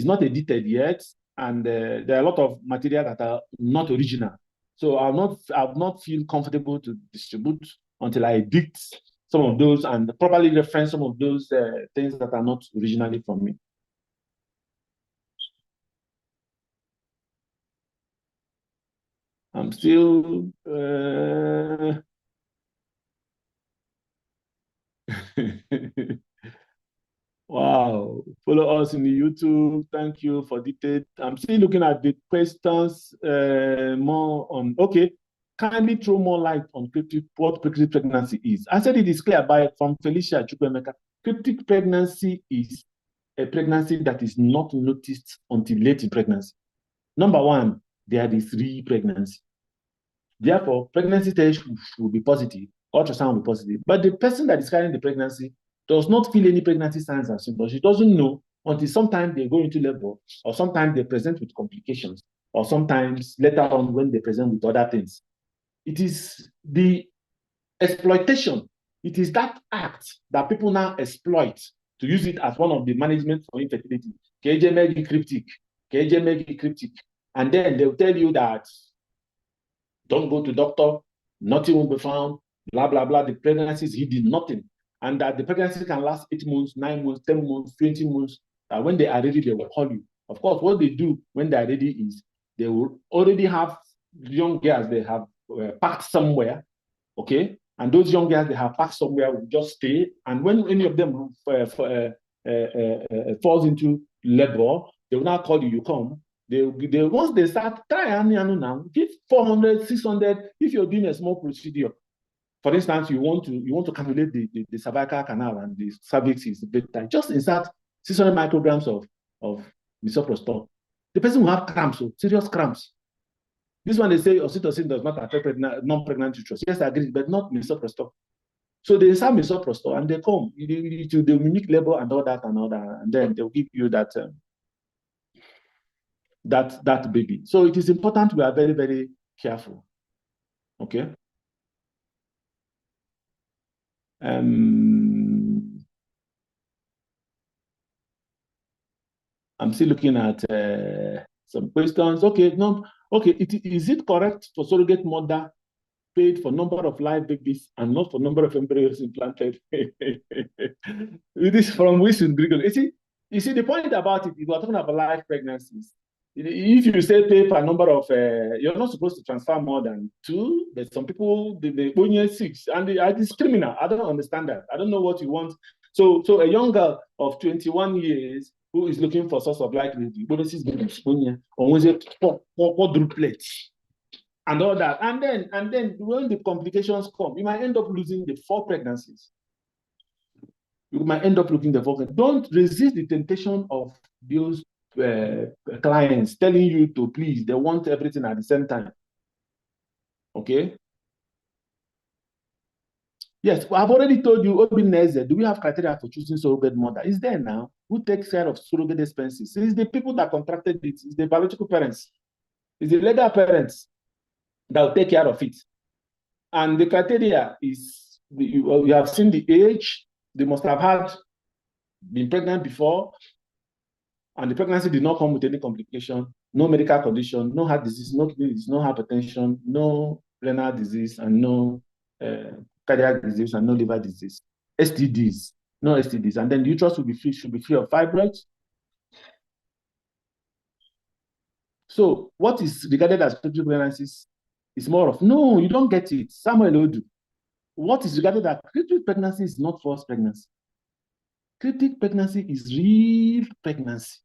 not edited yet, and there are a lot of material that are not original. So I'll not feel comfortable to distribute until I edit some of those and properly reference some of those things that are not originally from me. I'm still wow, follow us in the YouTube. Thank you for detail. I'm still looking at the questions more on, okay, kindly throw more light on what cryptic pregnancy is. I said it is clear from Felicia Chukwemeka. Cryptic pregnancy is a pregnancy that is not noticed until late in pregnancy. Number one, there is re-pregnancy. Therefore, pregnancy test will be positive, ultrasound will be positive. But the person that is carrying the pregnancy does not feel any pregnancy signs and symptoms. She doesn't know until sometimes they go into labor, or sometimes they present with complications, or sometimes later on when they present with other things. It is the exploitation. It is that act that people now exploit to use it as one of the management for infertility. Cryptic. And then they'll tell you that don't go to doctor, nothing will be found, blah, blah, blah. The pregnancy is hidden, nothing. And that the pregnancy can last 8 months, 9 months, 10 months, 20 months. When they are ready, they will call you. Of course, what they do when they are ready is they will already have young girls they have packed somewhere, okay? And those young girls they have packed somewhere will just stay. And when any of them falls into labor, they will not call you, you come. They once they start, try now, give 400, 600, if you're doing a small procedure. For instance, you want to calculate the cervical canal and the cervix is better. Just insert 600 micrograms of misoprostol. The person will have cramps, so serious cramps. This one they say oxytocin does not affect non-pregnant uterus. Yes, I agree, but not misoprostol. So they insert misoprostol and they come. They mimic labor and all that, and then they'll give you that that baby. So it is important we are very, very careful. Okay. I'm still looking at some questions. Okay, no. Okay, is it correct for surrogate mother paid for number of live babies and not for number of embryos implanted? It is from Wilson Griggle. You see, the point about it, if we're talking about live pregnancies, if you say pay per number of, you're not supposed to transfer more than 2, but some people, they only 6, and it's criminal. I don't understand that. I don't know what you want. So a young girl of 21 years who is looking for source of light, quadruplets and all that. And then when the complications come, you might end up losing the 4 pregnancies. You might end up looking the 4. Don't resist the temptation of those clients telling you to please, they want everything at the same time. Okay. Yes, I've already told you, do we have criteria for choosing surrogate mother? Is there now? Who takes care of surrogate expenses? It's the people that contracted it. It's the biological parents. It's the legal parents that will take care of it. And the criteria is, you have seen the age, they must have been pregnant before, and the pregnancy did not come with any complication, no medical condition, no heart disease, no kidney disease, no hypertension, no renal disease, and no cardiac disease, and no liver disease. STDs, no STDs. And then the uterus should be free of fibroids. So what is regarded as cryptic pregnancies is more of, no, you don't get it. Samuel Odu. What is regarded as cryptic pregnancy is not false pregnancy. Cryptic pregnancy is real pregnancy.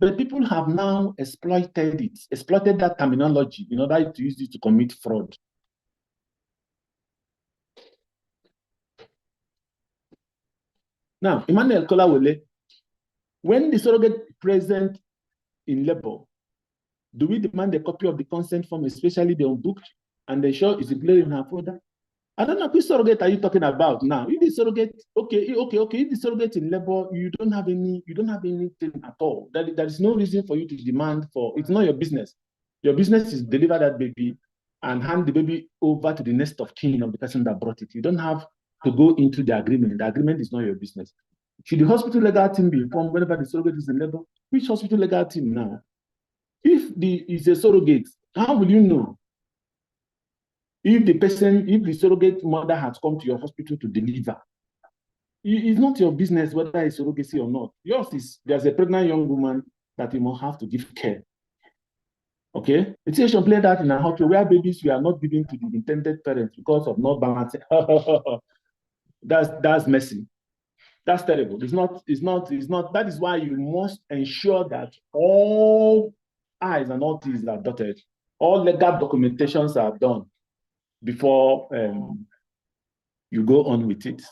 But people have now exploited that terminology in order to use it to commit fraud. Now, Emmanuel Kolawole, when the surrogate present in labor, do we demand a copy of the consent form, especially the unbooked, and ensure it's included in her folder? I don't know which surrogate are you talking about now. If the surrogate, okay. If the surrogate in labor, you don't have anything at all. There is no reason for you to demand for. It's not your business. Your business is deliver that baby and hand the baby over to the next of kin of the person that brought it. You don't have to go into the agreement. The agreement is not your business. Should the hospital legal team be informed whenever the surrogate is in labor? Which hospital legal team now? If it's a surrogate, how will you know? If the surrogate mother has come to your hospital to deliver, it's not your business whether it's surrogacy or not. Yours is, there's a pregnant young woman that you must have to give care. Okay? The situation played out in a hospital where babies were not given to the intended parents because of not balancing. That's messy. That's terrible. It's not. That is why you must ensure that all I's and all T's are dotted. All legal documentations are done before you go on with it.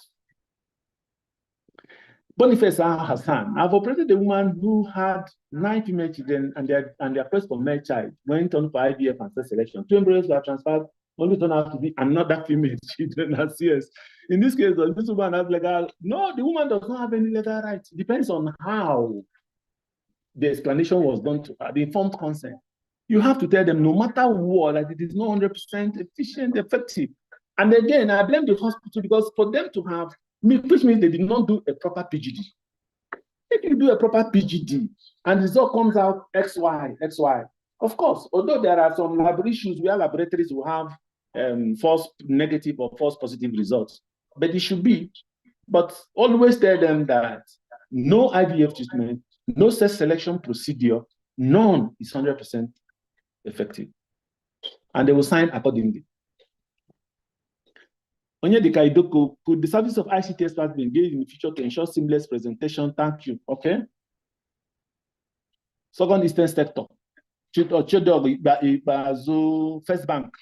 Boniface Hassan, I've operated a woman who had 9 female children and their first for male child went on for IVF and sex selection. 2 embryos were transferred, only turned out to be another female children as yes. In this case, this woman has legal. No, the woman does not have any legal rights. It depends on how the explanation was done to her, the informed consent. You have to tell them no matter what, like it is not 100% efficient, effective. And again, I blame the hospital because for them to have, which means they did not do a proper PGD. If you do a proper PGD and the result comes out XY, of course, although there are some lab issues where laboratories will have false negative or false positive results, but it should be. But always tell them that no IVF treatment, no sex selection procedure, none is 100% effective. And they will sign accordingly. Onyedika Idoko, could the service of ICT experts be engaged in the future to ensure seamless presentation? Thank you. Okay. Second Eastern sector. First Bank.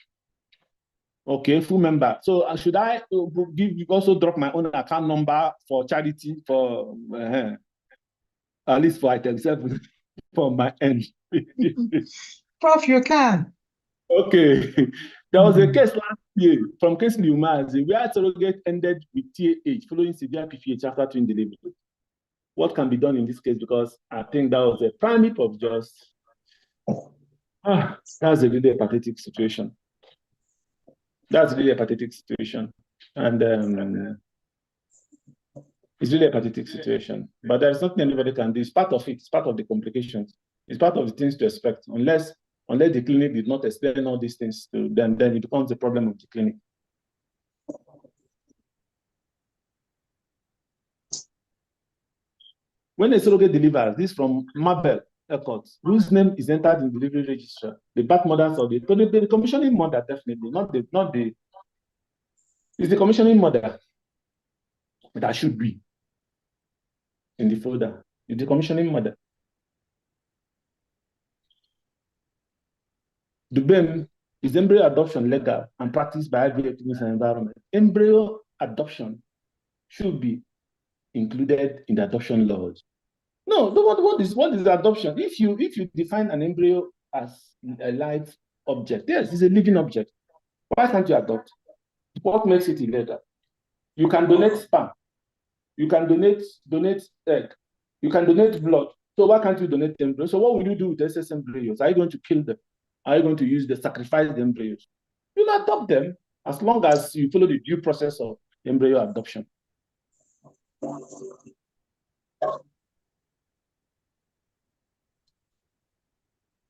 Okay, full member. So should I also drop my own account number for charity for at least for item 7 for my end? Prof, you can. Okay. There was a case last year from Kingsley Umazi where surrogate ended with TAH following severe PPH after twin delivery. What can be done in this case? Because I think that was a prime of just that's a really pathetic situation. That's really a pathetic situation. And it's really a pathetic situation. But there's nothing anybody can do. It's part of it. It's part of the complications. It's part of the things to expect. Unless the clinic did not explain all these things to them, then it becomes a problem of the clinic. When a surrogate delivers, this from Mabel Eckert, whose name is entered in the delivery register, the birth mothers or the commissioning mother, definitely, it's the commissioning mother that should be in the folder. It's the commissioning mother. Dubem, is embryo adoption legal and practiced by IVF clinics and environment? Embryo adoption should be included in the adoption laws. No, what is adoption? If you define an embryo as a live object, yes, it's a living object. Why can't you adopt? What makes it illegal? You can donate sperm, you can donate egg, you can donate blood. So why can't you donate embryos? So what will you do with SS embryos? Are you going to kill them? Are you going to sacrifice the embryos? You'll adopt them as long as you follow the due process of embryo adoption.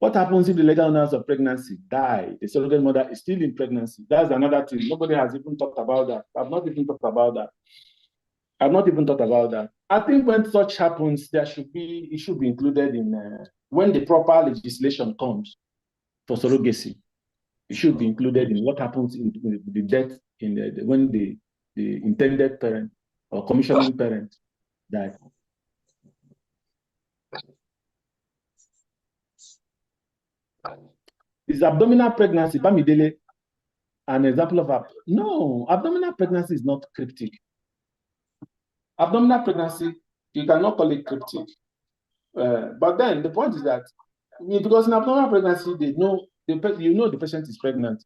What happens if the legal owners of pregnancy die? The surrogate mother is still in pregnancy. That's another thing. Nobody has even talked about that. I've not even talked about that. I think when such happens, it should be included in when the proper legislation comes for surrogacy. It should be included in what happens in the death when the intended parent or commissioning parent died. Is abdominal pregnancy, Bamidele, an example of no, abdominal pregnancy is not cryptic. Abdominal pregnancy, you cannot call it cryptic. But then the point is that because in abdominal pregnancy, you know the patient is pregnant.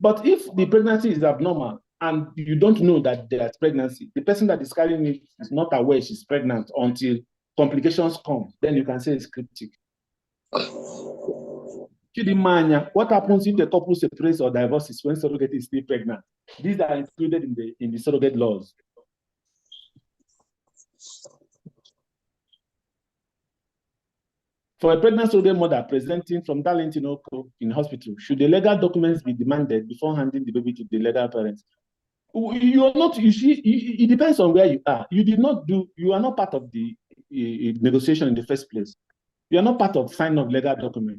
But if the pregnancy is abnormal and you don't know that there's pregnancy, the person that is carrying it is not aware she's pregnant until complications come, then you can say it's cryptic. Chidimanya, what happens if the couple separates or divorces when surrogate is still pregnant? These are included in the surrogate laws. For a pregnant surrogate mother presenting from Darlington in hospital, should the legal documents be demanded before handing the baby to the legal parents? You are not, you see, it depends on where you are. You are not part of the negotiation in the first place. You are not part of signing of legal document.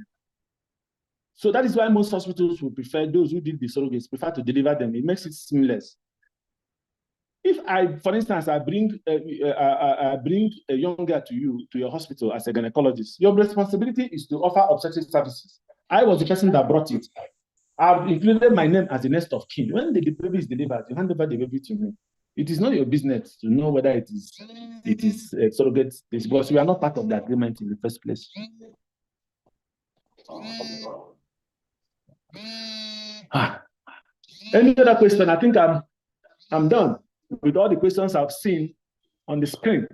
So that is why most hospitals will prefer those who did the surrogates, prefer to deliver them. It makes it seamless. If for instance, I bring a young girl to your hospital as a gynecologist, your responsibility is to offer obstetric services. I was the person that brought it. I've included my name as the next of kin. When the baby is delivered, you hand over the baby to me. It is not your business to know whether it is surrogate, because we are not part of the agreement in the first place. Any other question? I think I'm done with all the questions I've seen on the screen.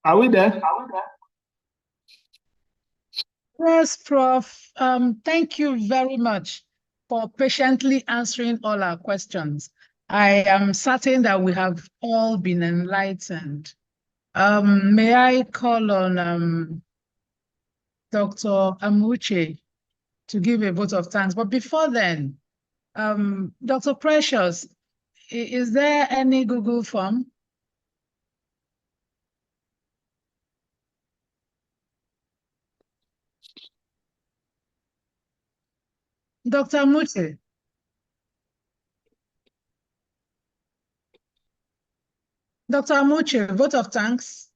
Are we there? Yes, Prof. Thank you very much for patiently answering all our questions. I am certain that we have all been enlightened. May I call on Dr. Amuche to give a vote of thanks? But before then, Dr. Precious, is there any Google form? Dr. Amuche. Dr. Amuche, vote of thanks.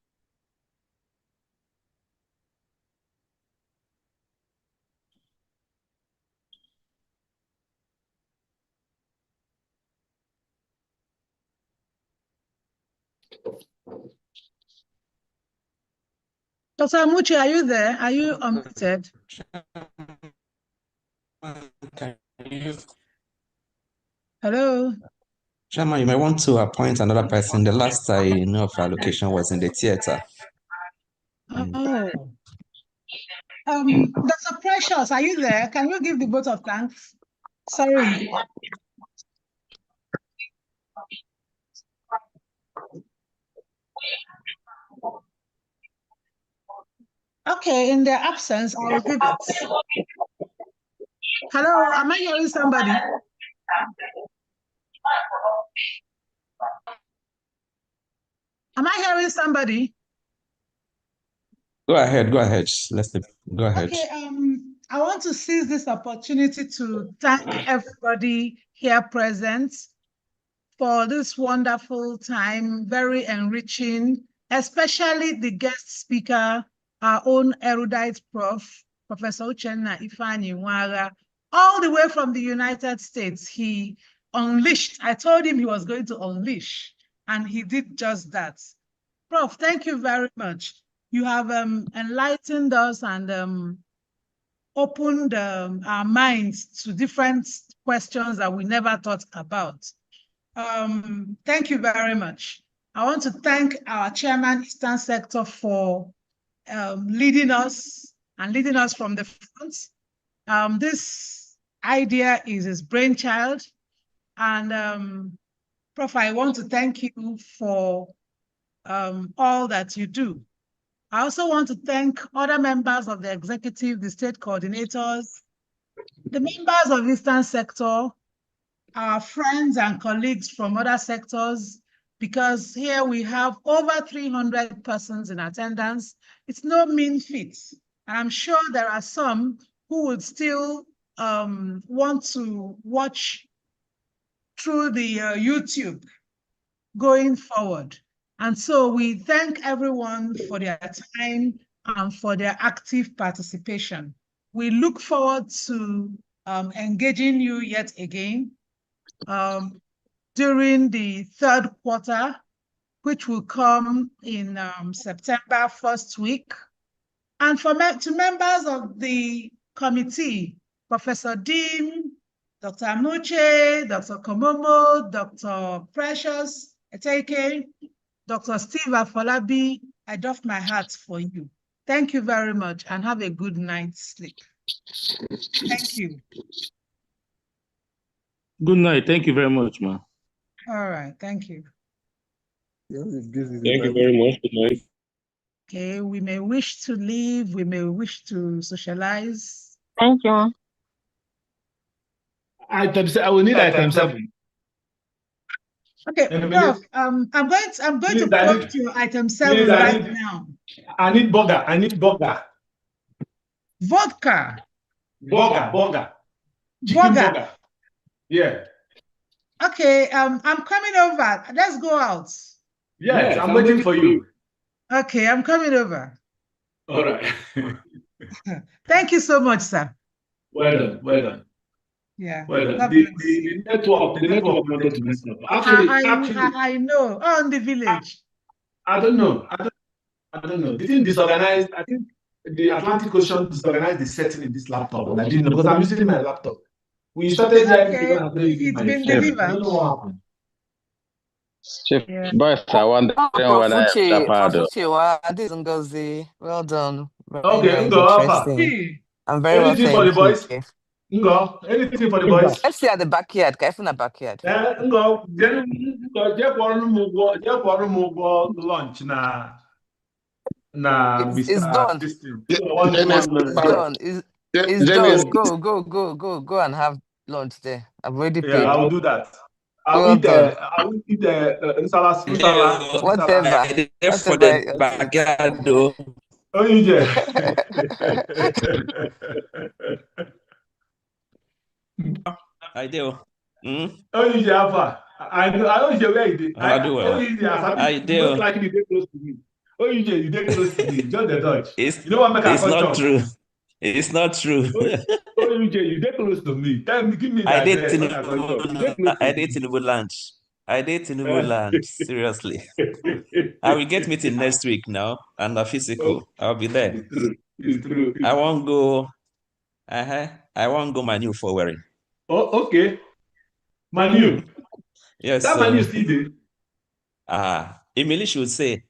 Dr. Amuche, are you there? Are you unmuted? Hello? Chairman, you may want to appoint another person. The last I know of allocation was in the theater. Oh. Dr. Precious, are you there? Can you give the vote of thanks? Sorry. Okay, in their absence, I will give it. Hello, am I hearing somebody? Am I hearing somebody? Go ahead. Go ahead. Go ahead. Okay, I want to seize this opportunity to thank everybody here present for this wonderful time, very enriching, especially the guest speaker, our own erudite prof, Professor Uchenna Ifeanyi Nwaga, all the way from the United States. He unleashed, I told him he was going to unleash, and he did just that. Prof, thank you very much. You have enlightened us and opened our minds to different questions that we never thought about. Thank you very much. I want to thank our chairman, Eastern Sector, for leading us from the front. This idea is his brainchild. And Prof, I want to thank you for all that you do. I also want to thank other members of the executive, the state coordinators, the members of Eastern Sector, our friends and colleagues from other sectors, because here we have over 300 persons in attendance. It's no mean feat. And I'm sure there are some who would still want to watch through the YouTube going forward. And so we thank everyone for their time and for their active participation. We look forward to engaging you yet again during the third quarter, which will come in September first week. And to members of the committee, Professor Dean, Dr. Amuche, Dr. Komomo, Dr. Precious Eteke, Dr. Steve Afolabi, I doff my hat for you. Thank you very much and have a good night's sleep. Thank you. Good night. Thank you very much, ma. All right, thank you. Thank you very much. Good night. Okay, we may wish to leave, we may wish to socialize. Thank you. I will need item 7. Okay, Prof, I'm going to prompt you item 7 right now. I need burger. I need burger. Vodka. Burger. Chicken burger. Yeah. Okay, I'm coming over. Let's go out. Yes, I'm waiting for you. Okay, I'm coming over. All right. Thank you so much, sir. Well done. Yeah. Well done. The network wanted to mess up. Actually, I know. On the village. I don't know. I don't know. The thing disorganized. I think the Atlantic Ocean disorganized the setting in this laptop. And I didn't know because I'm using my laptop. We started Okay, it's been delivered. I don't know what happened. Chief Boys, I wonder when I this Ngozi. Well done. Okay, interesting. I'm very well, anything for the boys? Anything for the boys? Let's see at the backyard. Can I find a backyard? Lunch it's done. It's done. It's done. Go and have lunch there. I've already paid. Yeah, I will do that. I'll eat nsala. Whatever. For the backyard, though. Oh, yeah. I do. Oh, yeah, Alpha. I don't know where you did. I do. I do. Most likely you did close to me. Oh, you did close to me. Just the dodge. You know what make it's not true. It's not true. Oh, you did close to me. Give me I did Tinubu lunch. Seriously. I will get meeting next week now and a physical. I'll be there. It's true. I won't go. I won't go Manu for wearing. Oh, okay. Manu. Yes. That Manu still there. Emily should say.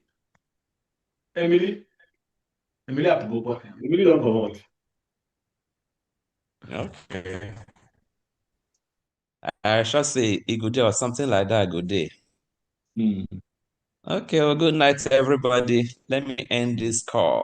Emily have to go back. Emily don't come out. Okay. I shall say a good day or something like that. Good day. Okay. Well, good night, everybody. Let me end this call.